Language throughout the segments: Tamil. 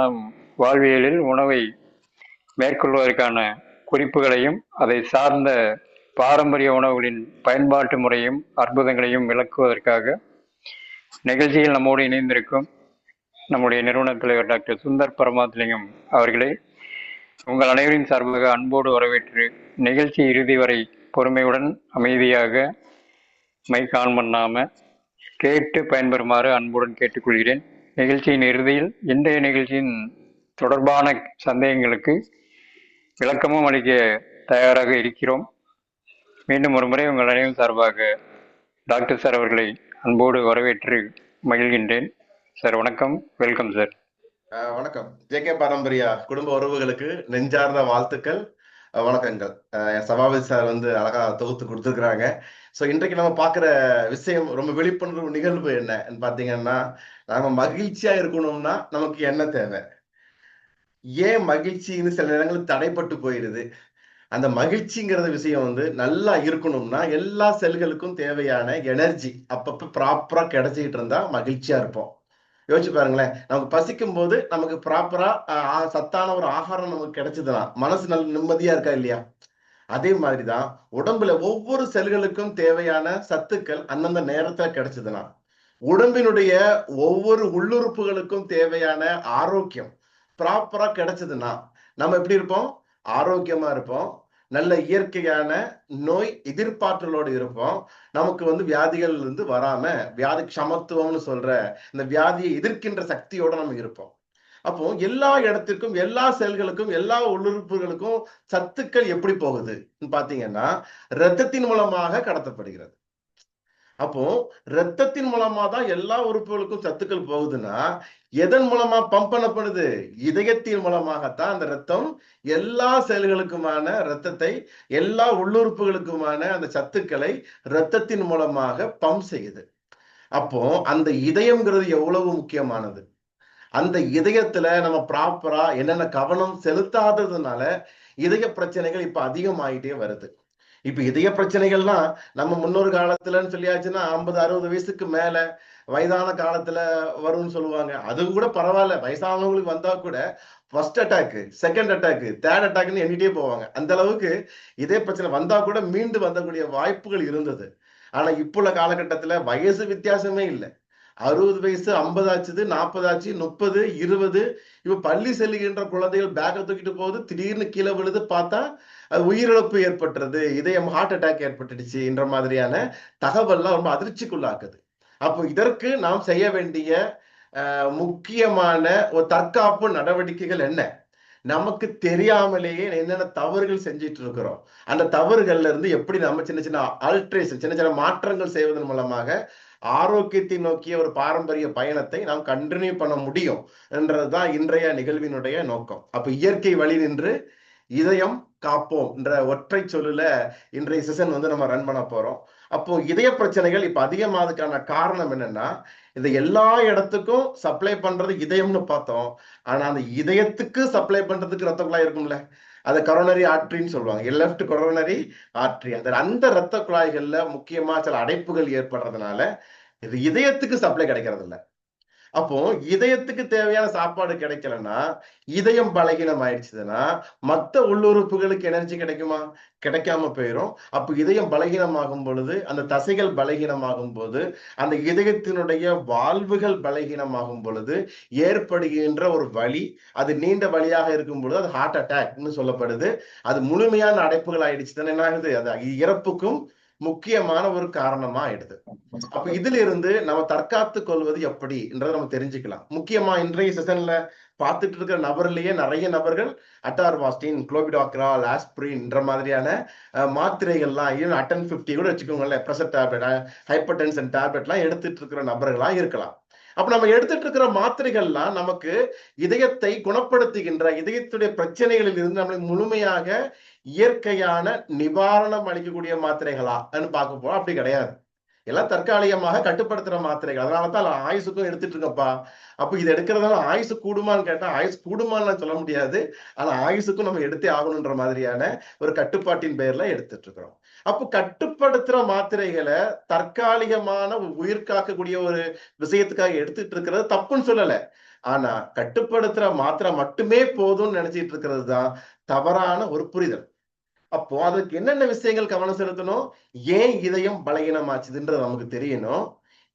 நம் வாழ்வியலில் உணவை மேற்கொள்வதற்கான குறிப்புகளையும் அதை சார்ந்த பாரம்பரிய உணவுகளின் பயன்பாட்டு முறையும் அற்புதங்களையும் விளக்குவதற்காக நிகழ்ச்சியில் நம்மோடு இணைந்திருக்கும் நம்முடைய நிறுவன தலைவர் டாக்டர் சுந்தர் பரமாத்லிங்கம் அவர்களை உங்கள் அனைவரின் சார்பாக அன்போடு வரவேற்று நிகழ்ச்சி இறுதி வரை பொறுமையுடன் அமைதியாக மைக் ஆன் பண்ணாம கேட்டு பயன்பெறுமாறு அன்புடன் கேட்டுக்கொள்கிறேன். நிகழ்ச்சியின் இறுதியில் இன்றைய நிகழ்ச்சியின் தொடர்பான சந்தேகங்களுக்கு விளக்கமும் அளிக்க தயாராக இருக்கிறோம். மீண்டும் ஒரு முறை உங்கள் அனைவரும் சார்பாக டாக்டர் சார் அவர்களை அன்போடு வரவேற்று மகிழ்கின்றேன். சார் வணக்கம், வெல்கம் சார். வணக்கம். ஜே.கே. பாரம்பரியா குடும்ப உறவுகளுக்கு நெஞ்சார்ந்த வாழ்த்துக்கள், வணக்கங்கள். சபாபதி சார் அழகா தொகுத்து கொடுத்துருக்குறாங்க. ஸோ இன்றைக்கு நம்ம பார்க்குற விஷயம் ரொம்ப விழிப்புணர்வு நிகழ்வு என்னன்னு பார்த்தீங்கன்னா, நாம மகிழ்ச்சியா இருக்கணும்னா நமக்கு என்ன தேவை, ஏன் மகிழ்ச்சின்னு சில நேரங்களில் தடைப்பட்டு போயிடுது. அந்த மகிழ்ச்சிங்கிற விஷயம் நல்லா இருக்கணும்னா எல்லா செல்களுக்கும் தேவையான எனர்ஜி அப்பப்ப ப்ராப்பரா கிடைச்சிக்கிட்டு இருந்தா மகிழ்ச்சியா இருப்போம். யோசிச்சு பாருங்களேன், நமக்கு பசிக்கும் போது நமக்கு ப்ராப்பரா சத்தான ஒரு ஆகாரம் நமக்கு கிடைச்சதுன்னா மனசு நல்ல நிம்மதியா இருக்கா இல்லையா? அதே மாதிரிதான் உடம்புல ஒவ்வொரு செல்களுக்கும் தேவையான சத்துக்கள் அந்தந்த நேரத்துல கிடைச்சதுன்னா, உடம்பினுடைய ஒவ்வொரு உள்ளுறுப்புகளுக்கும் தேவையான ஆரோக்கியம் ப்ராப்பரா கிடைச்சதுன்னா நம்ம எப்படி இருப்போம்? ஆரோக்கியமா இருப்போம். நல்ல இயற்கையான நோய் எதிர்ப்பாற்றலோடு இருப்போம். நமக்கு வியாதிகள் வராம வியாதி சமத்துவம்னு சொல்ற இந்த வியாதியை எதிர்க்கின்ற சக்தியோட நம்ம இருப்போம். அப்போ எல்லா இடத்திற்கும் எல்லா செல்களுக்கும் எல்லா உள்ளுறுப்புகளுக்கும் சத்துக்கள் எப்படி போகுது பாத்தீங்கன்னா இரத்தத்தின் மூலமாக கடத்தப்படுகிறது. அப்போ இரத்தத்தின் மூலமா தான் எல்லா உறுப்புகளுக்கும் சத்துக்கள் போகுதுன்னா எதன் மூலமா பம்ப் பண்ணப்படுது? இதயத்தின் மூலமாகத்தான் அந்த ரத்தம் எல்லா செல்களுக்குமான ரத்தத்தை, எல்லா உள்ளுறுப்புகளுக்குமான அந்த சத்துக்களை இரத்தத்தின் மூலமாக பம்ப் செய்யுது. அப்போ அந்த இதயம்ங்கிறது எவ்வளவு முக்கியமானது. அந்த இதயத்துல நம்ம ப்ராப்பரா என்னென்ன கவனம் செலுத்தாததுனால இதய பிரச்சனைகள் இப்ப அதிகமாயிட்டே வருது. இப்ப இதய பிரச்சனைகள்லாம் நம்ம முன்னொரு காலத்துலன்னு சொல்லியாச்சுன்னா 50-60 வயசுக்கு மேல வயதான காலத்துல வரும்னு சொல்லுவாங்க. அது கூட பரவாயில்ல, வயசானவங்களுக்கு வந்தா கூட first attack, second attack, third அட்டாக்னு எண்ணிட்டே போவாங்க. அந்த அளவுக்கு இதய பிரச்சனை வந்தா கூட மீண்டு வந்தக்கூடிய வாய்ப்புகள் இருந்தது. ஆனா இப்ப உள்ள காலகட்டத்துல வயசு வித்தியாசமே இல்லை. 60 வயசு 50 ஆச்சுது, 40 ஆச்சு, 30, 20. இப்ப பள்ளி செல்லுகின்ற குழந்தைகள் பேக்கை தூக்கிட்டு போகுது, திடீர்னு கீழே விழுது, பார்த்தா அது உயிரிழப்பு ஏற்பட்டுறது, இதயம் ஹார்ட் அட்டாக் ஏற்பட்டுடுச்சு என்ற மாதிரியான தகவல்லாம் ரொம்ப அதிர்ச்சிக்குள்ளாக்குது. அப்போ இதற்கு நாம் செய்ய வேண்டிய முக்கியமான ஒரு தற்காப்பு நடவடிக்கைகள் என்ன? நமக்கு தெரியாமலேயே என்னென்ன தவறுகள் செஞ்சிட்டு இருக்கிறோம், அந்த தவறுகள்ல இருந்து எப்படி நம்ம சின்ன சின்ன ஆல்ட்ரேஷன், சின்ன சின்ன மாற்றங்கள் செய்வதன் மூலமாக ஆரோக்கியத்தை நோக்கிய ஒரு பாரம்பரிய பயணத்தை நாம் கண்டினியூ பண்ண முடியும் என்றதுதான் இன்றைய நிகழ்வினுடைய நோக்கம். அப்ப இயற்கை வழி நின்று இதயம் காப்போம் என்ற ஒற்றை சொல்லுல இன்றைய செஷன் நம்ம ரன் பண்ண போறோம். அப்போ இதய பிரச்சனைகள் இப்ப அதிகமானதுக்கான காரணம் என்னன்னா, இந்த எல்லா இடத்துக்கும் சப்ளை பண்றது இதயம்னு பார்த்தோம். ஆனா அந்த இதயத்துக்கு சப்ளை பண்றதுக்கு ரத்த குழாய் இருக்கும்ல, அதை கொரோனரி ஆர்ட்ரின்னு சொல்லுவாங்க, லெஃப்ட் கொரோனரி ஆர்ட்ரி. அந்த ரத்த குழாய்கள்ல முக்கியமா சில அடைப்புகள் ஏற்படுறதுனால இது இதயத்துக்கு சப்ளை கிடைக்கிறது இல்லை. அப்போ இதயத்துக்கு தேவையான சாப்பாடு கிடைக்கலன்னா, இதயம் பலகீனம் ஆயிடுச்சுன்னா மற்ற உள்ளுறுப்புகளுக்கு எனர்ஜி கிடைக்குமா? கிடைக்காம போயிடும். அப்போ இதயம் பலகீனமாகும் பொழுது, அந்த தசைகள் பலகீனமாகும் போது, அந்த இதயத்தினுடைய வால்வுகள் பலகீனமாகும் பொழுது ஏற்படுகின்ற ஒரு வலி, அது நீண்ட வழியாக இருக்கும் பொழுது அது ஹார்ட் அட்டாக்னு சொல்லப்படுது. அது முழுமையான அடைப்புகள் ஆயிடுச்சுன்னா என்ன ஆகுது? அது இறப்புக்கும் முக்கியமான ஒரு காரணமா ஆயிடுது. அப்ப இதுல இருந்து நம்ம தற்காத்து கொள்வது எப்படி என்றதை நம்ம தெரிஞ்சுக்கலாம். முக்கியமா இன்றைய செஷன்ல பார்த்துட்டு இருக்கிற நபர்லயே நிறைய நபர்கள் அட்டார்வாஸ்டின், குளோபிடாக்ரால், ஆஸ்பிரின் என்ற மாதிரியான மாத்திரைகள்லாம் அட்டன் 50 கூட வச்சுக்கோங்களேன், ப்ரெஷர் டேப்லெட், ஹைப்பர் டென்ஷன் டேப்லெட்லாம் எடுத்துட்டு இருக்கிற நபர்களா இருக்கலாம். அப்ப நம்ம எடுத்துட்டு இருக்கிற மாத்திரைகள்லாம் நமக்கு இதயத்தை குணப்படுத்துகின்ற, இதயத்துடைய பிரச்சனைகளில் இருந்து நம்மளை முழுமையாக இயற்கையான நிவாரணம் அளிக்கக்கூடிய மாத்திரைகளா பார்க்க போறோம். அப்படி கிடையாது, எல்லாம் தற்காலிகமாக கட்டுப்படுத்துற மாத்திரைகள். அதனாலதான் ஆயுசுக்கும் எடுத்துட்டு இருக்கப்பா. அப்ப இது எடுக்கிறதால ஆயுசு கூடுமான்னு கேட்டா ஆயுசு கூடுமான்னு சொல்ல முடியாது. ஆனா ஆயுசுக்கும் நம்ம எடுத்தே ஆகணுன்ற மாதிரியான ஒரு கட்டுப்பாட்டின் பெயர்ல எடுத்துட்டு இருக்கிறோம். அப்போ கட்டுப்படுத்துற மாத்திரைகளை தற்காலிகமான உயிர் காக்கக்கூடிய ஒரு விஷயத்துக்காக எடுத்துட்டு இருக்கிறது தப்புன்னு சொல்லல. ஆனா கட்டுப்படுத்துற மாத்திரை மட்டுமே போதும்னு நினைச்சிட்டு இருக்கிறது தான் தவறான ஒரு புரிதல். அப்போ அதுக்கு என்னென்ன விஷயங்கள் கவனம் செலுத்தணும்? ஏன் இதயம் பலகீனமாச்சுதுன்றது நமக்கு தெரியணும்.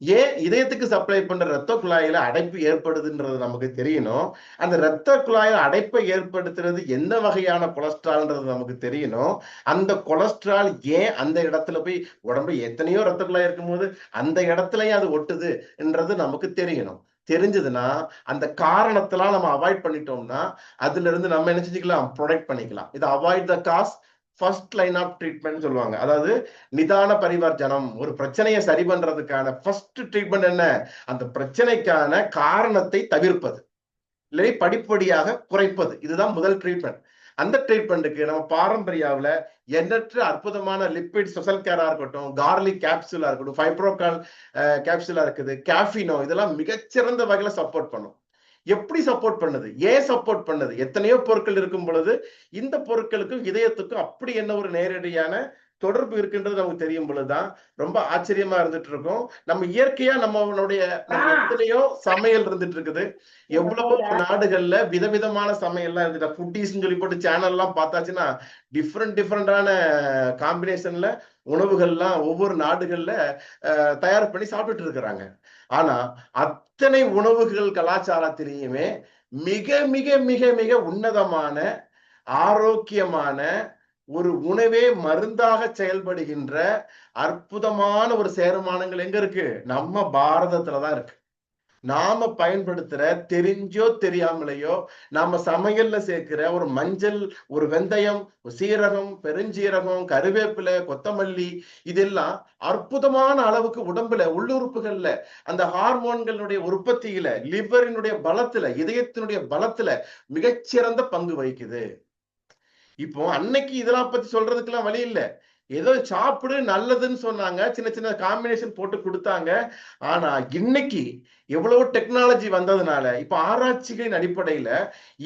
ஏன் இதயத்துக்கு சப்ளை பண்ற ரத்த குழாயில அடைப்பு ஏற்படுதுன்றது நமக்கு தெரியணும். அந்த ரத்த குழாயில அடைப்பை ஏற்படுத்துறது எந்த வகையான கொலஸ்ட்ரால்ன்றது நமக்கு தெரியணும். அந்த கொலஸ்ட்ரால் ஏன் அந்த இடத்துல போய் உடம்பு எத்தனையோ ரத்த குழாய் இருக்கும்போது அந்த இடத்துலயும் அது ஒட்டுதுன்றது நமக்கு தெரியணும். தெரிஞ்சதுன்னா அந்த காரணத்தெல்லாம் நம்ம அவாய்ட் பண்ணிட்டோம்னா அதுல இருந்து நம்ம என்ன செஞ்சுக்கலாம்? ப்ரொடெக்ட் பண்ணிக்கலாம். இது avoid the cause first line of treatment சொல்லுவாங்க. அதாவது நிதான பரிவர்த்தனம். ஒரு பிரச்சனையை சரி பண்றதுக்கான ஃபர்ஸ்ட் ட்ரீட்மெண்ட் என்ன? அந்த பிரச்சனைக்கான காரணத்தை தவிர்ப்பது, இல்லை படிப்படியாக குறைப்பது. இதுதான் முதல் ட்ரீட்மெண்ட். அந்த ட்ரீட்மெண்ட்டுக்கு நம்ம பாரம்பரியாவில் எண்ணற்ற அற்புதமான லிப்பிட் ஸ்பெஷல் கேரா இருக்கட்டும், கார்லிக் கேப்சூலா இருக்கட்டும், ஃபைப்ரோகால் கேப்சூலா இருக்குது, கேஃபினோ, இதெல்லாம் மிகச்சிறந்த வகையில சப்போர்ட் பண்ணும். எப்படி சப்போர்ட் பண்ணுது? ஏன் சப்போர்ட் பண்ணுது? எத்தனையோ பொருட்கள் இருக்கும் பொழுது இந்த பொருட்களுக்கும் இதயத்துக்கும் அப்படி என்ன ஒரு நேரடியான தொடர்பு இருக்குன்றது நமக்கு தெரியும் பொழுதுதான் ரொம்ப ஆச்சரியமா இருந்துட்டு இருக்கும். நம்ம இயற்கையா நம்மளுடைய எத்தனையோ சமையல் இருந்துட்டு இருக்குது. எவ்வளவோ நாடுகள்ல விதவிதமான சமையல்லாம் இருந்துட்டு ஃபுட்டீஸ்ன்னு சொல்லி போட்டு சேனல் எல்லாம் பார்த்தாச்சுன்னா டிஃப்ரெண்டான காம்பினேஷன்ல உணவுகள்லாம் ஒவ்வொரு நாடுகள்ல தயார் பண்ணி சாப்பிட்டுட்டு இருக்கிறாங்க. ஆனா அத்தனை உணவுகள் கலாச்சாரத்திலேயுமே மிக மிக மிக மிக உன்னதமான ஆரோக்கியமான ஒரு உணவே மருந்தாக செயல்படுகின்ற அற்புதமான ஒரு சேர்மானங்கள் எங்க இருக்கு? நம்ம பாரதத்துலதான் இருக்கு. நாம பயன்படுத்துற தெரிஞ்சோ தெரியாமலையோ நாம சமையல்ல சேர்க்கிற ஒரு மஞ்சள், ஒரு வெந்தயம், ஒரு சீரகம், பெருஞ்சீரகம், கருவேப்பிலை, கொத்தமல்லி, இதெல்லாம் அற்புதமான அளவுக்கு உடம்புல உள்ளுறுப்புகள்ல அந்த ஹார்மோன்களுடைய உற்பத்தியில, லிவரினுடைய பலத்துல, இதயத்தினுடைய பலத்துல மிகச்சிறந்த பங்கு வகிக்குது. இப்போ அன்னைக்கு இதெல்லாம் பத்தி சொல்றதுக்கெல்லாம் வழி இல்லை. ஏதோ சாப்பிடு நல்லதுன்னு சொன்னாங்க, சின்ன சின்ன காம்பினேஷன் போட்டு கொடுத்தாங்க. ஆனா இன்னைக்கு எவ்வளவு டெக்னாலஜி வந்ததுனால இப்ப ஆராய்ச்சிகளின் அடிப்படையில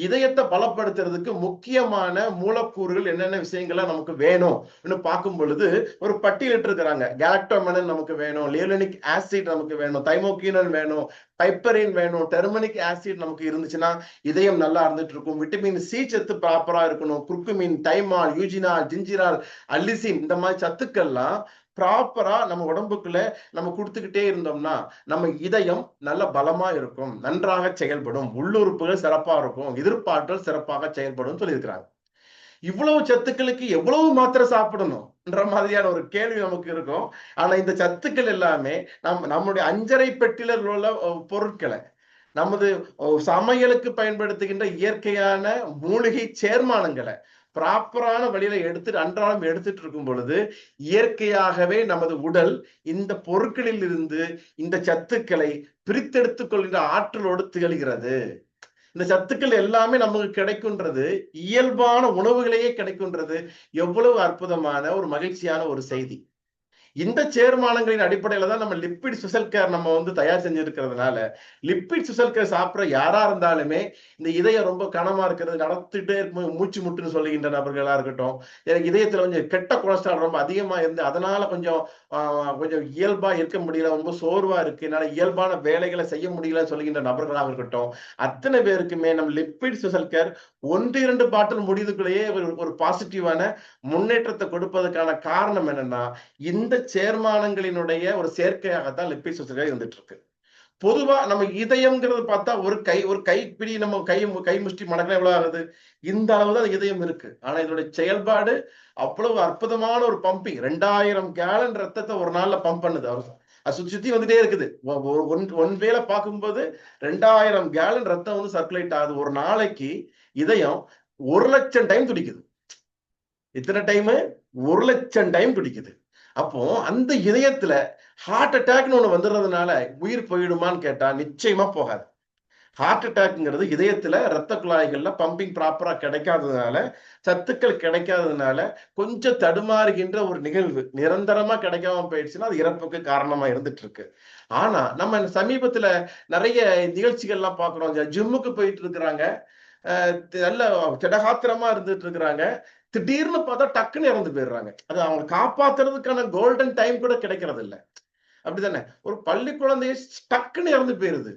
இதயத்தை பலப்படுத்துறதுக்கு முக்கியமான மூலக்கூறுகள் என்னென்ன விஷயங்கள்லாம் நமக்கு வேணும் பார்க்கும் பொழுது ஒரு பட்டியலிட்டு இருக்கிறாங்க. கேலக்டோமெனன் நமக்கு வேணும், லியோலினிக் ஆசிட் நமக்கு வேணும், தைமோகினன் வேணும், பைப்பரின் வேணும், டெர்மனிக் ஆசிட் நமக்கு இருந்துச்சுன்னா இதயம் நல்லா இருந்துட்டு இருக்கும். விட்டமின் சி சத்து ப்ராப்பரா இருக்கணும். குர்குமின், தைமால், யூஜினால், ஜிஞ்சிரால், அல்லிசின், இந்த மாதிரி சத்துக்கள்லாம் ப்ராப்பரா நம்ம உடம்புக்குள்ள நம்ம கொடுத்துக்கிட்டே இருந்தோம்னா நம்ம இதயம் நல்ல பலமா இருக்கும், நன்றாக செயல்படும், உள்ளுறுப்புகள் சிறப்பா இருக்கும், எதிர்ப்பாற்றல் சிறப்பாக செயல்படும் சொல்லியிருக்கிறாங்க. இவ்வளவு சத்துக்களுக்கு எவ்வளவு மாத்திரை சாப்பிடணும்ன்ற மாதிரியான ஒரு கேள்வி நமக்கு இருக்கும். ஆனா இந்த சத்துக்கள் எல்லாமே நம்முடைய அஞ்சரை பெட்டியில உள்ள பொருட்களை, நமது சமையலுக்கு பயன்படுத்துகின்ற இயற்கையான மூலிகை சேர்மானங்களை ப்ராப்பரான வழியில அன்றாடம் எடுத்துட்டு இருக்கும் பொழுது இயற்கையாகவே நமது உடல் இந்த பொருட்களில் இருந்து இந்த சத்துக்களை பிரித்தெடுத்துக் கொள்கின்ற ஆற்றலோடு திகழ்கிறது. இந்த சத்துக்கள் எல்லாமே நமக்கு கிடைக்குன்றது, இயல்பான உணவுகளையே கிடைக்குன்றது எவ்வளவு அற்புதமான ஒரு மகிழ்ச்சியான ஒரு செய்தி. இந்த சேர்மானங்களின் அடிப்படையில தான் நம்ம லிப்பிட் ஸ்பெஷல் கேர் நம்ம தயார் செஞ்சிருக்கிறதுனால லிப்பிட் ஸ்பெஷல் கேர் சாப்பிட்ற யாரா இருந்தாலுமே இந்த இதயம் ரொம்ப கனமா இருக்கிறது, நடத்திட்டே இருக்கும் மூச்சு முட்டுன்னு சொல்லுகின்ற நபர்களா இருக்கட்டும், எனக்கு இதயத்துல கொஞ்சம் கெட்ட கொலஸ்ட்ரால் ரொம்ப அதிகமா இருந்து அதனால கொஞ்சம் இயல்பா இருக்க முடியல, ரொம்ப சோர்வா இருக்கு, என்னால இயல்பான வேலைகளை செய்ய முடியலன்னு சொல்லுகின்ற நபர்களாக இருக்கட்டும், அத்தனை பேருக்குமே நம்ம லிப்பிட் ஸ்பெஷல் கேர் 1-2 பாட்டில் முடிவுக்குள்ளேயே ஒரு பாசிட்டிவான முன்னேற்றத்தை கொடுப்பதற்கான காரணம் என்னன்னா இந்த சேர்மானங்களினுடைய ஒரு சேர்க்கையாகத்தான் லிப்பிட் ஸ்பெஷல் கேர் இருந்துட்டு இருக்கு. பொதுவா நம்ம இதயம்ங்கிறது பார்த்தா ஒரு கைப்பிடி நம்ம கை முஷ்டி மடக்கினா எவ்வளவு ஆகுது? இந்த அளவுதான் இதயம் இருக்கு. ஆனா இதோட செயல்பாடு அவ்வளவு அற்புதமான ஒரு பம்பிங். 2000 கேலன் ரத்தத்தை ஒரு நாள்ல பம்ப் பண்ணுது. அது சுத்தி சுத்தி வந்துட்டே இருக்குது. ஒன் வேளை பார்க்கும்போது 2000 கேலன் ரத்தம் சர்க்குலேட் ஆகுது. ஒரு நாளைக்கு இதயம் 1,00,000 டைம் துடிக்குது. இத்தனை டைம் 1,00,000 டைம் துடிக்குது. அப்போ அந்த இதயத்துல ஹார்ட் அட்டாக்னு ஒண்ணு வந்துடுறதுனால உயிர் போயிடுமான்னு கேட்டா நிச்சயமா போகாது. ஹார்ட் அட்டாக்ங்கிறது இதயத்துல ரத்த குழாய்கள்ல பம்பிங் ப்ராப்பரா கிடைக்காததுனால, சத்துக்கள் கிடைக்காததுனால கொஞ்சம் தடுமாறுகின்ற ஒரு நிகழ்வு. நிரந்தரமா கிடைக்காம போயிடுச்சுன்னா அது இறப்புக்கு காரணமா இருந்துட்டு இருக்கு. ஆனா நம்ம சமீபத்துல நிறைய நிகழ்ச்சிகள்லாம் பாக்குறோம். ஜிம்முக்கு போயிட்டு இருக்கிறாங்க, நல்ல திடகாத்திரமா இருந்துட்டு இருக்கிறாங்க, திடீர்னு பார்த்தா டக்குன்னு இறந்து போயிடுறாங்க. அது அவங்க காப்பாத்துறதுக்கான கோல்டன் டைம் கூட கிடைக்கிறது இல்லை. அப்படித்தானே? ஒரு பள்ளி குழந்தைய டக்குன்னு இறந்து போயிருது.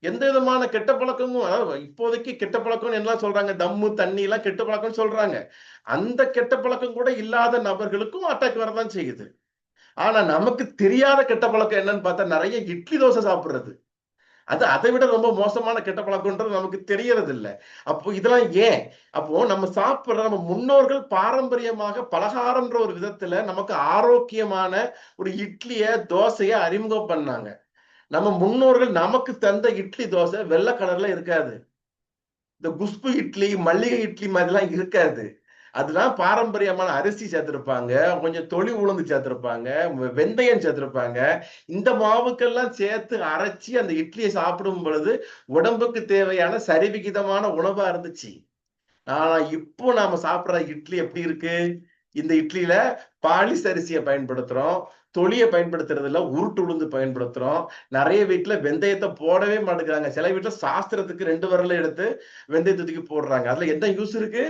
எந்த விதமான கெட்ட பழக்கமும், அதாவது இப்போதைக்கு கெட்ட பழக்கம் எல்லாம் சொல்றாங்க, தம்மு தண்ணி எல்லாம் கெட்ட பழக்கம் சொல்றாங்க. அந்த கெட்ட பழக்கம் கூட இல்லாத நபர்களுக்கும் அட்டாக் வரதான் செய்யுது. ஆனா நமக்கு தெரியாத கெட்ட பழக்கம் என்னன்னு பார்த்தா நிறைய இட்லி தோசை சாப்பிடுறது. அது அதை விட ரொம்ப மோசமான கெட்ட பழக்கம்ன்றது நமக்கு தெரியறது இல்ல. அப்போ இதெல்லாம் ஏன்? அப்போ நம்ம சாப்பிடுற நம்ம முன்னோர்கள் பாரம்பரியமாக பலகாரம்ன்ற ஒரு விதத்துல நமக்கு ஆரோக்கியமான ஒரு இட்லிய தோசைய அறிமுகம் பண்ணாங்க. நம்ம முன்னோர்கள் நமக்கு தந்த இட்லி தோசை வெள்ளை கலர்ல இருக்காது. இந்த குஷ்பு இட்லி, மல்லிகை இட்லி மாதிரிலாம் இருக்காது. அதெல்லாம் பாரம்பரியமான அரிசி சேர்த்திருப்பாங்க, கொஞ்சம் தொளி உளுந்து சேர்த்திருப்பாங்க, வெந்தயம் சேர்த்திருப்பாங்க. இந்த மாவுக்கெல்லாம் சேர்த்து அரைச்சி அந்த இட்லியை சாப்பிடும் பொழுது உடம்புக்கு தேவையான சரிவிகிதமான உணவா இருந்துச்சு. ஆனா இப்போ நாம சாப்பிடுற இட்லி எப்படி இருக்கு? இந்த இட்லியில பாலிஸ் அரிசியை பயன்படுத்துறோம், தொலியை பயன்படுத்துறது இல்ல, உருட்டு உளுந்து பயன்படுத்துறோம். நிறைய வீட்டுல வெந்தயத்தை போடவே மாட்டேங்கிறாங்க. சில வீட்டுல சாஸ்திரத்துக்கு 2 விரல எடுத்து வெந்தயத்தை தூக்கி போடுறாங்க. அதுல என்ன யூஸ் இருக்கு?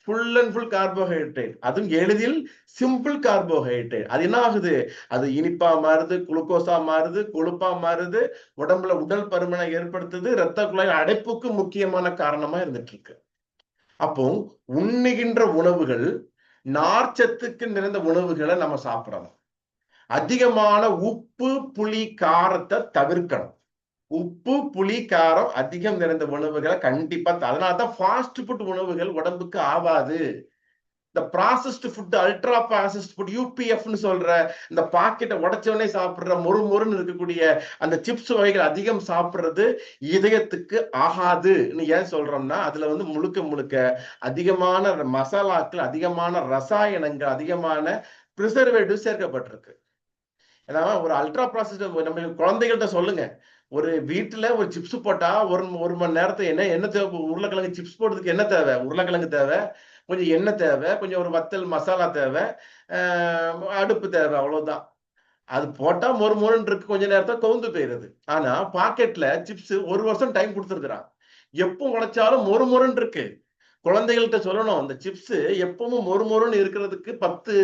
ஃபுல் அண்ட் ஃபுல் கார்போஹைட்ரேட், அதுவும் எளிதில் சிம்பிள் கார்போஹைட்ரேட். அது என்ன ஆகுது? அது இனிப்பா மாறுது, குளுக்கோஸா மாறுது, கொழுப்பா மாறுது, உடம்புல உடல் பருமனை ஏற்படுத்துது, இரத்த குழாய் அடைப்புக்கு முக்கியமான காரணமா இருந்துட்டு இருக்கு. அப்போ உண்ணுகின்ற உணவுகள் நார்ச்சத்துக்கு நிறைந்த உணவுகளை நம்ம சாப்பிடணும். அதிகமான உப்பு புளி காரத்தை தவிர்க்கணும். உப்பு புளி காரம் அதிகம் நிறைந்த உணவுகளை கண்டிப்பா, அதனாலதான் ஃபாஸ்ட் ஃபுட் உணவுகள் உடம்புக்கு ஆவாது. இந்த processed food, ultra processed food, யூபிஎஃப்னு சொல்ற இந்த பாக்கெட்டை உடைச்சவனே சாப்பிடுற மொறு மொறுன்னு இருக்கக்கூடிய அந்த சிப்ஸ் வகைகள் அதிகம் சாப்பிடுறது இதயத்துக்கு ஆகாதுன்னு ஏன் சொல்றோம்னா, அதுல வந்து முழுக்க முழுக்க அதிகமான மசாலாக்கள், அதிகமான ரசாயனங்கள், அதிகமான பிரிசர்வேட்டிவ் சேர்க்கப்பட்டிருக்கு. ஏன்னா ஒரு அல்ட்ரா ப்ராசஸ்ட், நம்ம குழந்தைகள்கிட்ட சொல்லுங்க, ஒரு வீட்டுல ஒரு சிப்ஸ் போட்டா ஒரு மணி நேரத்தை என்ன தேவை? உருளைக்கிழங்கு சிப்ஸ் போடுறதுக்கு என்ன தேவை? உருளைக்கிழங்கு தேவை, கொஞ்சம் எண்ணெய் தேவை, கொஞ்சம் ஒரு வத்தல் மசாலா தேவை, அடுப்பு தேவை, அவ்வளவுதான். அது போட்டா மொறு மொறுன்னு இருக்கு, கொஞ்ச நேரத்தை கவுந்து போயிருது. ஆனா பாக்கெட்ல சிப்ஸ் 1 வருஷம் டைம் கொடுத்துருக்குறான், எப்போ உழைச்சாலும் மொறு மொறுன்னு இருக்கு. குழந்தைகள்கிட்ட சொல்லணும், அந்த சிப்ஸ் எப்பவும் மொறு மொறுன்னு இருக்கிறதுக்கு 10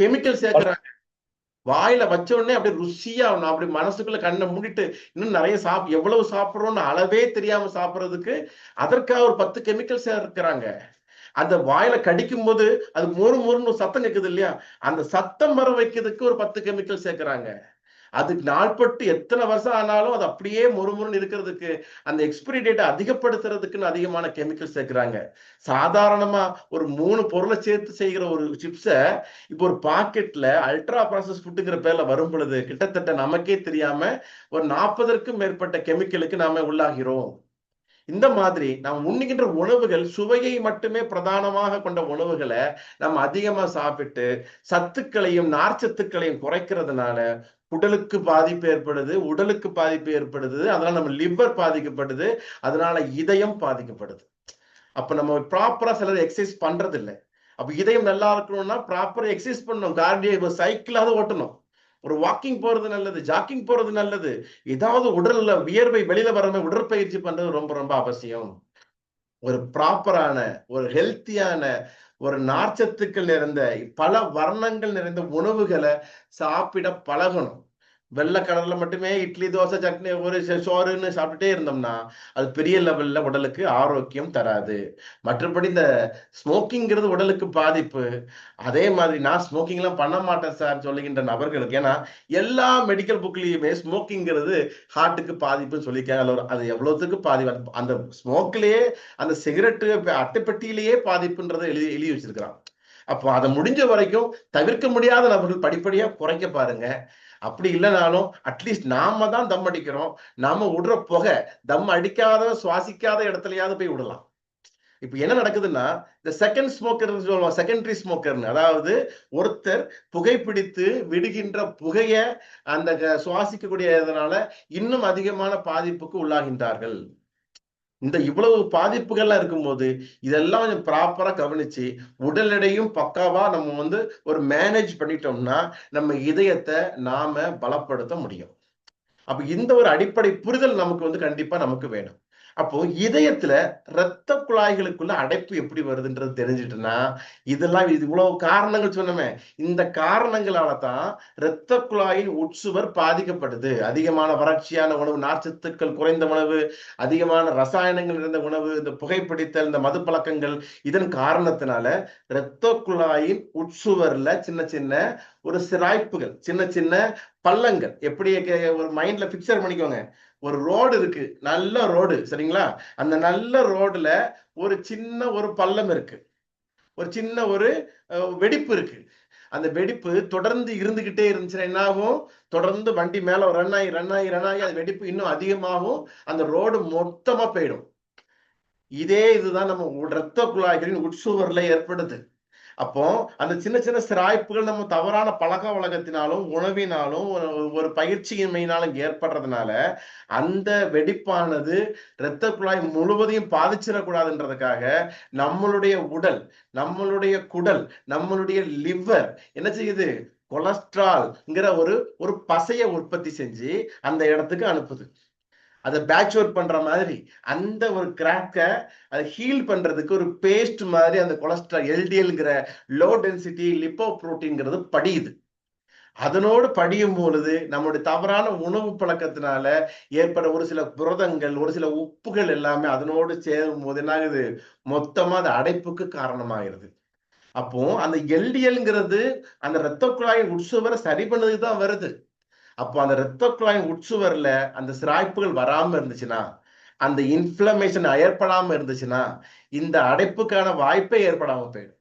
கெமிக்கல் சேர்க்கிறாங்க. வாயில வச்ச உடனே அப்படியே ருசியா அப்படி மனசுக்குள்ள கண்ணை மூடிட்டு இன்னும் நிறைய எவ்வளவு சாப்பிடுறோம்னு அளவே தெரியாம சாப்பிடுறதுக்கு அதற்காக ஒரு 10 கெமிக்கல் சேர்க்கிறாங்க. அந்த வாயில கடிக்கும் போது அது மொறு மொறுன்னு சத்தம் கேட்குது இல்லையா? அந்த சத்தம் வர வைக்கிறதுக்கு ஒரு 10 கெமிக்கல் சேர்க்கிறாங்க. அதுக்கு நாள்பட்டு எத்தனை வருஷம் ஆனாலும் அது அப்படியே மொறுமொறுன்னு இருக்கிறதுக்கு அந்த எக்ஸ்பிரி டேட்டை அதிகப்படுத்துறதுக்குன்னு அதிகமான கெமிக்கல் சேர்க்கிறாங்க. சாதாரணமா ஒரு 3 பொருளை சேர்த்து செய்கிற ஒரு சிப்ஸை இப்போ ஒரு பாக்கெட்ல அல்ட்ரா ப்ராசஸ் ஃபுட்டுங்கிற பேர்ல வரும் பொழுது கிட்டத்தட்ட நமக்கே தெரியாம ஒரு 40க்கும் மேற்பட்ட கெமிக்கலுக்கு நாம உள்ளாகிறோம். இந்த மாதிரி நாம் உண்ணுகின்ற உணவுகள் சுவையை மட்டுமே பிரதானமாக கொண்ட உணவுகளை நம்ம அதிகமா சாப்பிட்டு சத்துக்களையும் நார்ச்சத்துக்களையும் குறைக்கிறதுனால உடலுக்கு பாதிப்பு ஏற்படுது, உடலுக்கு பாதிப்பு ஏற்படுது, அதனால நம்ம லிவர் பாதிக்கப்படுது, அதனால இதயம் பாதிக்கப்படுது. அப்ப நம்ம ப்ராப்பரா சிலர் எக்ஸசைஸ் பண்றது இல்லை. அப்ப இதயம் நல்லா இருக்கணும்னா ப்ராப்பரா எக்ஸசைஸ் பண்ணணும், கார்டியோ சைக்கிளாவது ஓட்டணும், ஒரு வாக்கிங் போறது நல்லது, ஜாக்கிங் போறது நல்லது, ஏதாவது உடல்ல வியர்வை வெளியில வர உடற்பயிற்சி பண்றது ரொம்ப ரொம்ப அவசியம். ஒரு ப்ராப்பரான ஒரு ஹெல்த்தியான ஒரு நார்ச்சத்துக்கள் நிறைந்த பல வர்ணங்கள் நிறைந்த உணவுகளை சாப்பிட பழகணும். வெள்ளை கலர்ல மட்டுமே இட்லி தோசை சட்னி ஒரு சோறுன்னு சாப்பிட்டுட்டே இருந்தோம்னா அது பெரிய லெவல்ல உடலுக்கு ஆரோக்கியம் தராது. மற்றபடி இந்த ஸ்மோக்கிங்கிறது உடலுக்கு பாதிப்பு. அதே மாதிரி நான் ஸ்மோக்கிங் எல்லாம் பண்ண மாட்டேன் சார் சொல்லுகின்ற நபர்களுக்கு, ஏன்னா எல்லா மெடிக்கல் புக்லயுமே ஸ்மோக்கிங்கிறது ஹார்ட்டுக்கு பாதிப்புன்னு சொல்லியிருக்காங்க. அது எவ்வளவுக்கு பாதிப்பு, அந்த ஸ்மோக்லயே அந்த சிகரெட்டு அட்டைப்பெட்டியிலேயே பாதிப்புன்றதை எழுதி வச்சிருக்கிறான். அப்போ அதை முடிஞ்ச வரைக்கும் தவிர்க்க முடியாத நபர்கள் படிப்படியா குறைக்க பாருங்க. அப்படி இல்லைனாலும் அட்லீஸ்ட் நாம தான் தம் அடிக்கிறோம், நாம விடுற புகை தம் அடிக்காத சுவாசிக்காத இடத்துலயாவது போய் விடலாம். இப்ப என்ன நடக்குதுன்னா, இந்த செகண்ட் ஸ்மோக்கர் சொல்லுவோம், செகண்டரி ஸ்மோக்கர்னு, அதாவது ஒருத்தர் புகைப்பிடித்து விடுகின்ற புகைய அந்த சுவாசிக்கக்கூடியதுனால இன்னும் அதிகமான பாதிப்புக்கு உள்ளாகின்றார்கள். இந்த இவ்வளவு பாதிப்புகள்லாம் இருக்கும்போது இதெல்லாம் கொஞ்சம் ப்ராப்பரா கவனிச்சு உடல் எடையும் பக்காவா நம்ம வந்து ஒரு மேனேஜ் பண்ணிட்டோம்னா நம்ம இதயத்தை நாம பலப்படுத்த முடியும். அப்ப இந்த ஒரு அடிப்படை புரிதல் நமக்கு வந்து கண்டிப்பா நமக்கு வேணும். அப்போ இதயத்துல இரத்த குழாய்களுக்குள்ள அடைப்பு எப்படி வருதுன்றது தெரிஞ்சுட்டுனா, இதெல்லாம் இவ்வளவு காரணங்கள் சொன்னோமே, இந்த காரணங்களால தான் இரத்த குழாயின் உட்சுவர் பாதிக்கப்படுது. அதிகமான வறட்சியான உணவு, நார்ச்சத்துக்கள் குறைந்த உணவு, அதிகமான ரசாயனங்கள் நிறைந்த உணவு, இந்த புகைப்பிடித்தல், இந்த மது பழக்கங்கள், இதன் காரணத்தினால இரத்த குழாயின் உட்சுவர்ல சின்ன சின்ன ஒரு சிராய்ப்புகள், சின்ன சின்ன பள்ளங்கள், எப்படி ஒரு மைண்ட்ல பிக்சர் பண்ணிக்கோங்க. ஒரு ரோடு இருக்கு, நல்ல ரோடு, சரிங்களா? அந்த நல்ல ரோடுல ஒரு சின்ன ஒரு பள்ளம் இருக்கு, ஒரு சின்ன ஒரு வெடிப்பு இருக்கு. அந்த வெடிப்பு தொடர்ந்து இருந்துகிட்டே இருந்துச்சுன்னா என்ன ஆகும்? தொடர்ந்து வண்டி மேல ரன் ஆகி ரன் ஆகி ரன் ஆகி அது வெடிப்பு இன்னும் அதிகமாகும், அந்த ரோடு மொத்தமா போயிடும். இதே இதுதான் நம்ம இரத்த குழாய்களின் உட்சுவர்ல ஏற்படுது. அப்போ அந்த சின்ன சின்ன சிராய்ப்புகள் நம்ம தவறான பழக்க வழக்கத்தினாலும் உணவினாலும் ஒரு பயிற்சியின்மையினாலும் ஏற்படுறதுனால அந்த வெடிப்பானது இரத்த குழாய் முழுவதையும் பாதிச்சிடக்கூடாதுன்றதுக்காக நம்மளுடைய உடல், நம்மளுடைய குடல், நம்மளுடைய லிவர் என்ன செய்யுது? கொலஸ்ட்ரால்ங்கிற ஒரு பசையை உற்பத்தி செஞ்சு அந்த இடத்துக்கு அனுப்புது. அதை பேட்ச் ஒர்க் பண்ற மாதிரி அந்த ஒரு கிராக்க அதை ஹீல் பண்றதுக்கு ஒரு பேஸ்ட் மாதிரி அந்த கொலஸ்ட்ரால் எல்டிஎல்ங்கிற லோ டென்சிட்டி லிப்போ புரோட்டீன்ங்கிறது படியுது. அதனோடு படியும் பொழுது நம்மளுடைய தவறான உணவு பழக்கத்தினால ஏற்பட ஒரு சில புரதங்கள், ஒரு சில உப்புகள் எல்லாமே அதனோடு சேரும் போது என்ன ஆகுது? மொத்தமா அது அடைப்புக்கு காரணமாகிறது. அப்போ அந்த எல்டிஎல்ங்கிறது அந்த இரத்த குழாயின் உட்சுவரை சரி பண்ணதுக்கு தான் வருது. அப்போ அந்த இரத்த குழாயின் உட்சுவர்ல அந்த சிராய்ப்புகள் வராம இருந்துச்சுன்னா, அந்த இன்ஃப்ளமேஷன் ஏற்படாம இருந்துச்சுன்னா, இந்த அடைப்புக்கான வாய்ப்பே ஏற்படாம போயிடும்.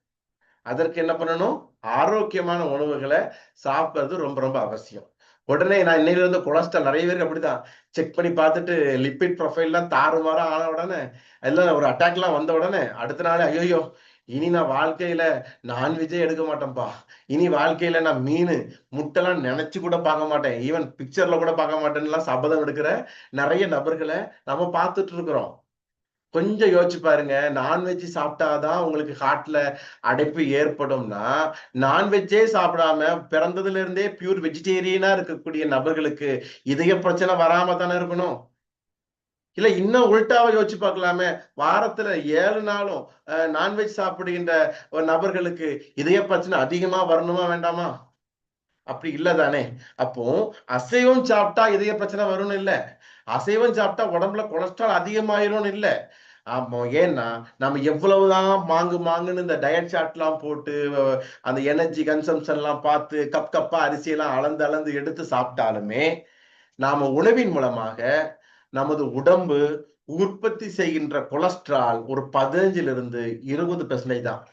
அதற்கு என்ன பண்ணணும்? ஆரோக்கியமான உணவுகளை சாப்பிடுறது ரொம்ப ரொம்ப அவசியம். உடனே நான் இன்னையில இருந்து கொலஸ்ட்ரால் நிறைய பேருக்கு அப்படிதான் செக் பண்ணி பார்த்துட்டு லிப்பிட் ப்ரொஃபைல்லாம் தாறுமாறா ஆன உடனே, எல்லாம் ஒரு அட்டாக்லாம் வந்த உடனே அடுத்த நாளே ஐயோ இனி நான் வாழ்க்கையில நான்வெஜ்ஜே எடுக்க மாட்டேன்ப்பா, இனி வாழ்க்கையில நான் மீன் முட்டைலாம் நினைச்சு கூட பார்க்க மாட்டேன், ஈவன் பிக்சர்ல கூட பார்க்க மாட்டேன்னுலாம் சபதம் எடுக்கிற நிறைய நபர்களை நம்ம பார்த்துட்டு இருக்கிறோம். கொஞ்சம் யோசிச்சு பாருங்க. நான்வெஜ் சாப்பிட்டாதான் உங்களுக்கு ஹார்ட்ல அடைப்பு ஏற்படும்னா, நான்வெஜ்ஜே சாப்பிடாம பிறந்ததுல இருந்தே பியூர் வெஜிடேரியனா இருக்கக்கூடிய நபர்களுக்கு இதய பிரச்சனை வராம தானே இருக்கணும்? இல்ல இன்னும் உல்டாவா யோசிச்சு பார்க்கலாமே. வாரத்துல 7 நாளும் நான்வெஜ் சாப்பிடுகின்ற ஒரு நபர்களுக்கு இதய பிரச்சனை அதிகமா வரணுமா வேண்டாமா? அப்படி இல்ல தானே. அப்போ அசைவம் சாப்பிட்டா இதய பிரச்சனை வரும்னு இல்ல, அசைவம் சாப்பிட்டா உடம்புல கொலஸ்ட்ரால் அதிகமாயிரும்னு இல்ல. ஆமா, ஏன்னா நம்ம எவ்வளவுதான் மாங்கு மாங்குன்னு இந்த டயட் சார்ட் எல்லாம் போட்டு அந்த எனர்ஜி கன்சம்ஷன் எல்லாம் பார்த்து கப் கப்பா அரிசி எல்லாம் அளந்து அளந்து எடுத்து சாப்பிட்டாலுமே நாம உணவின் மூலமாக நமது உடம்பு உற்பத்தி செய்கின்ற கொலஸ்ட்ரால் ஒரு 15 to 20% தான்.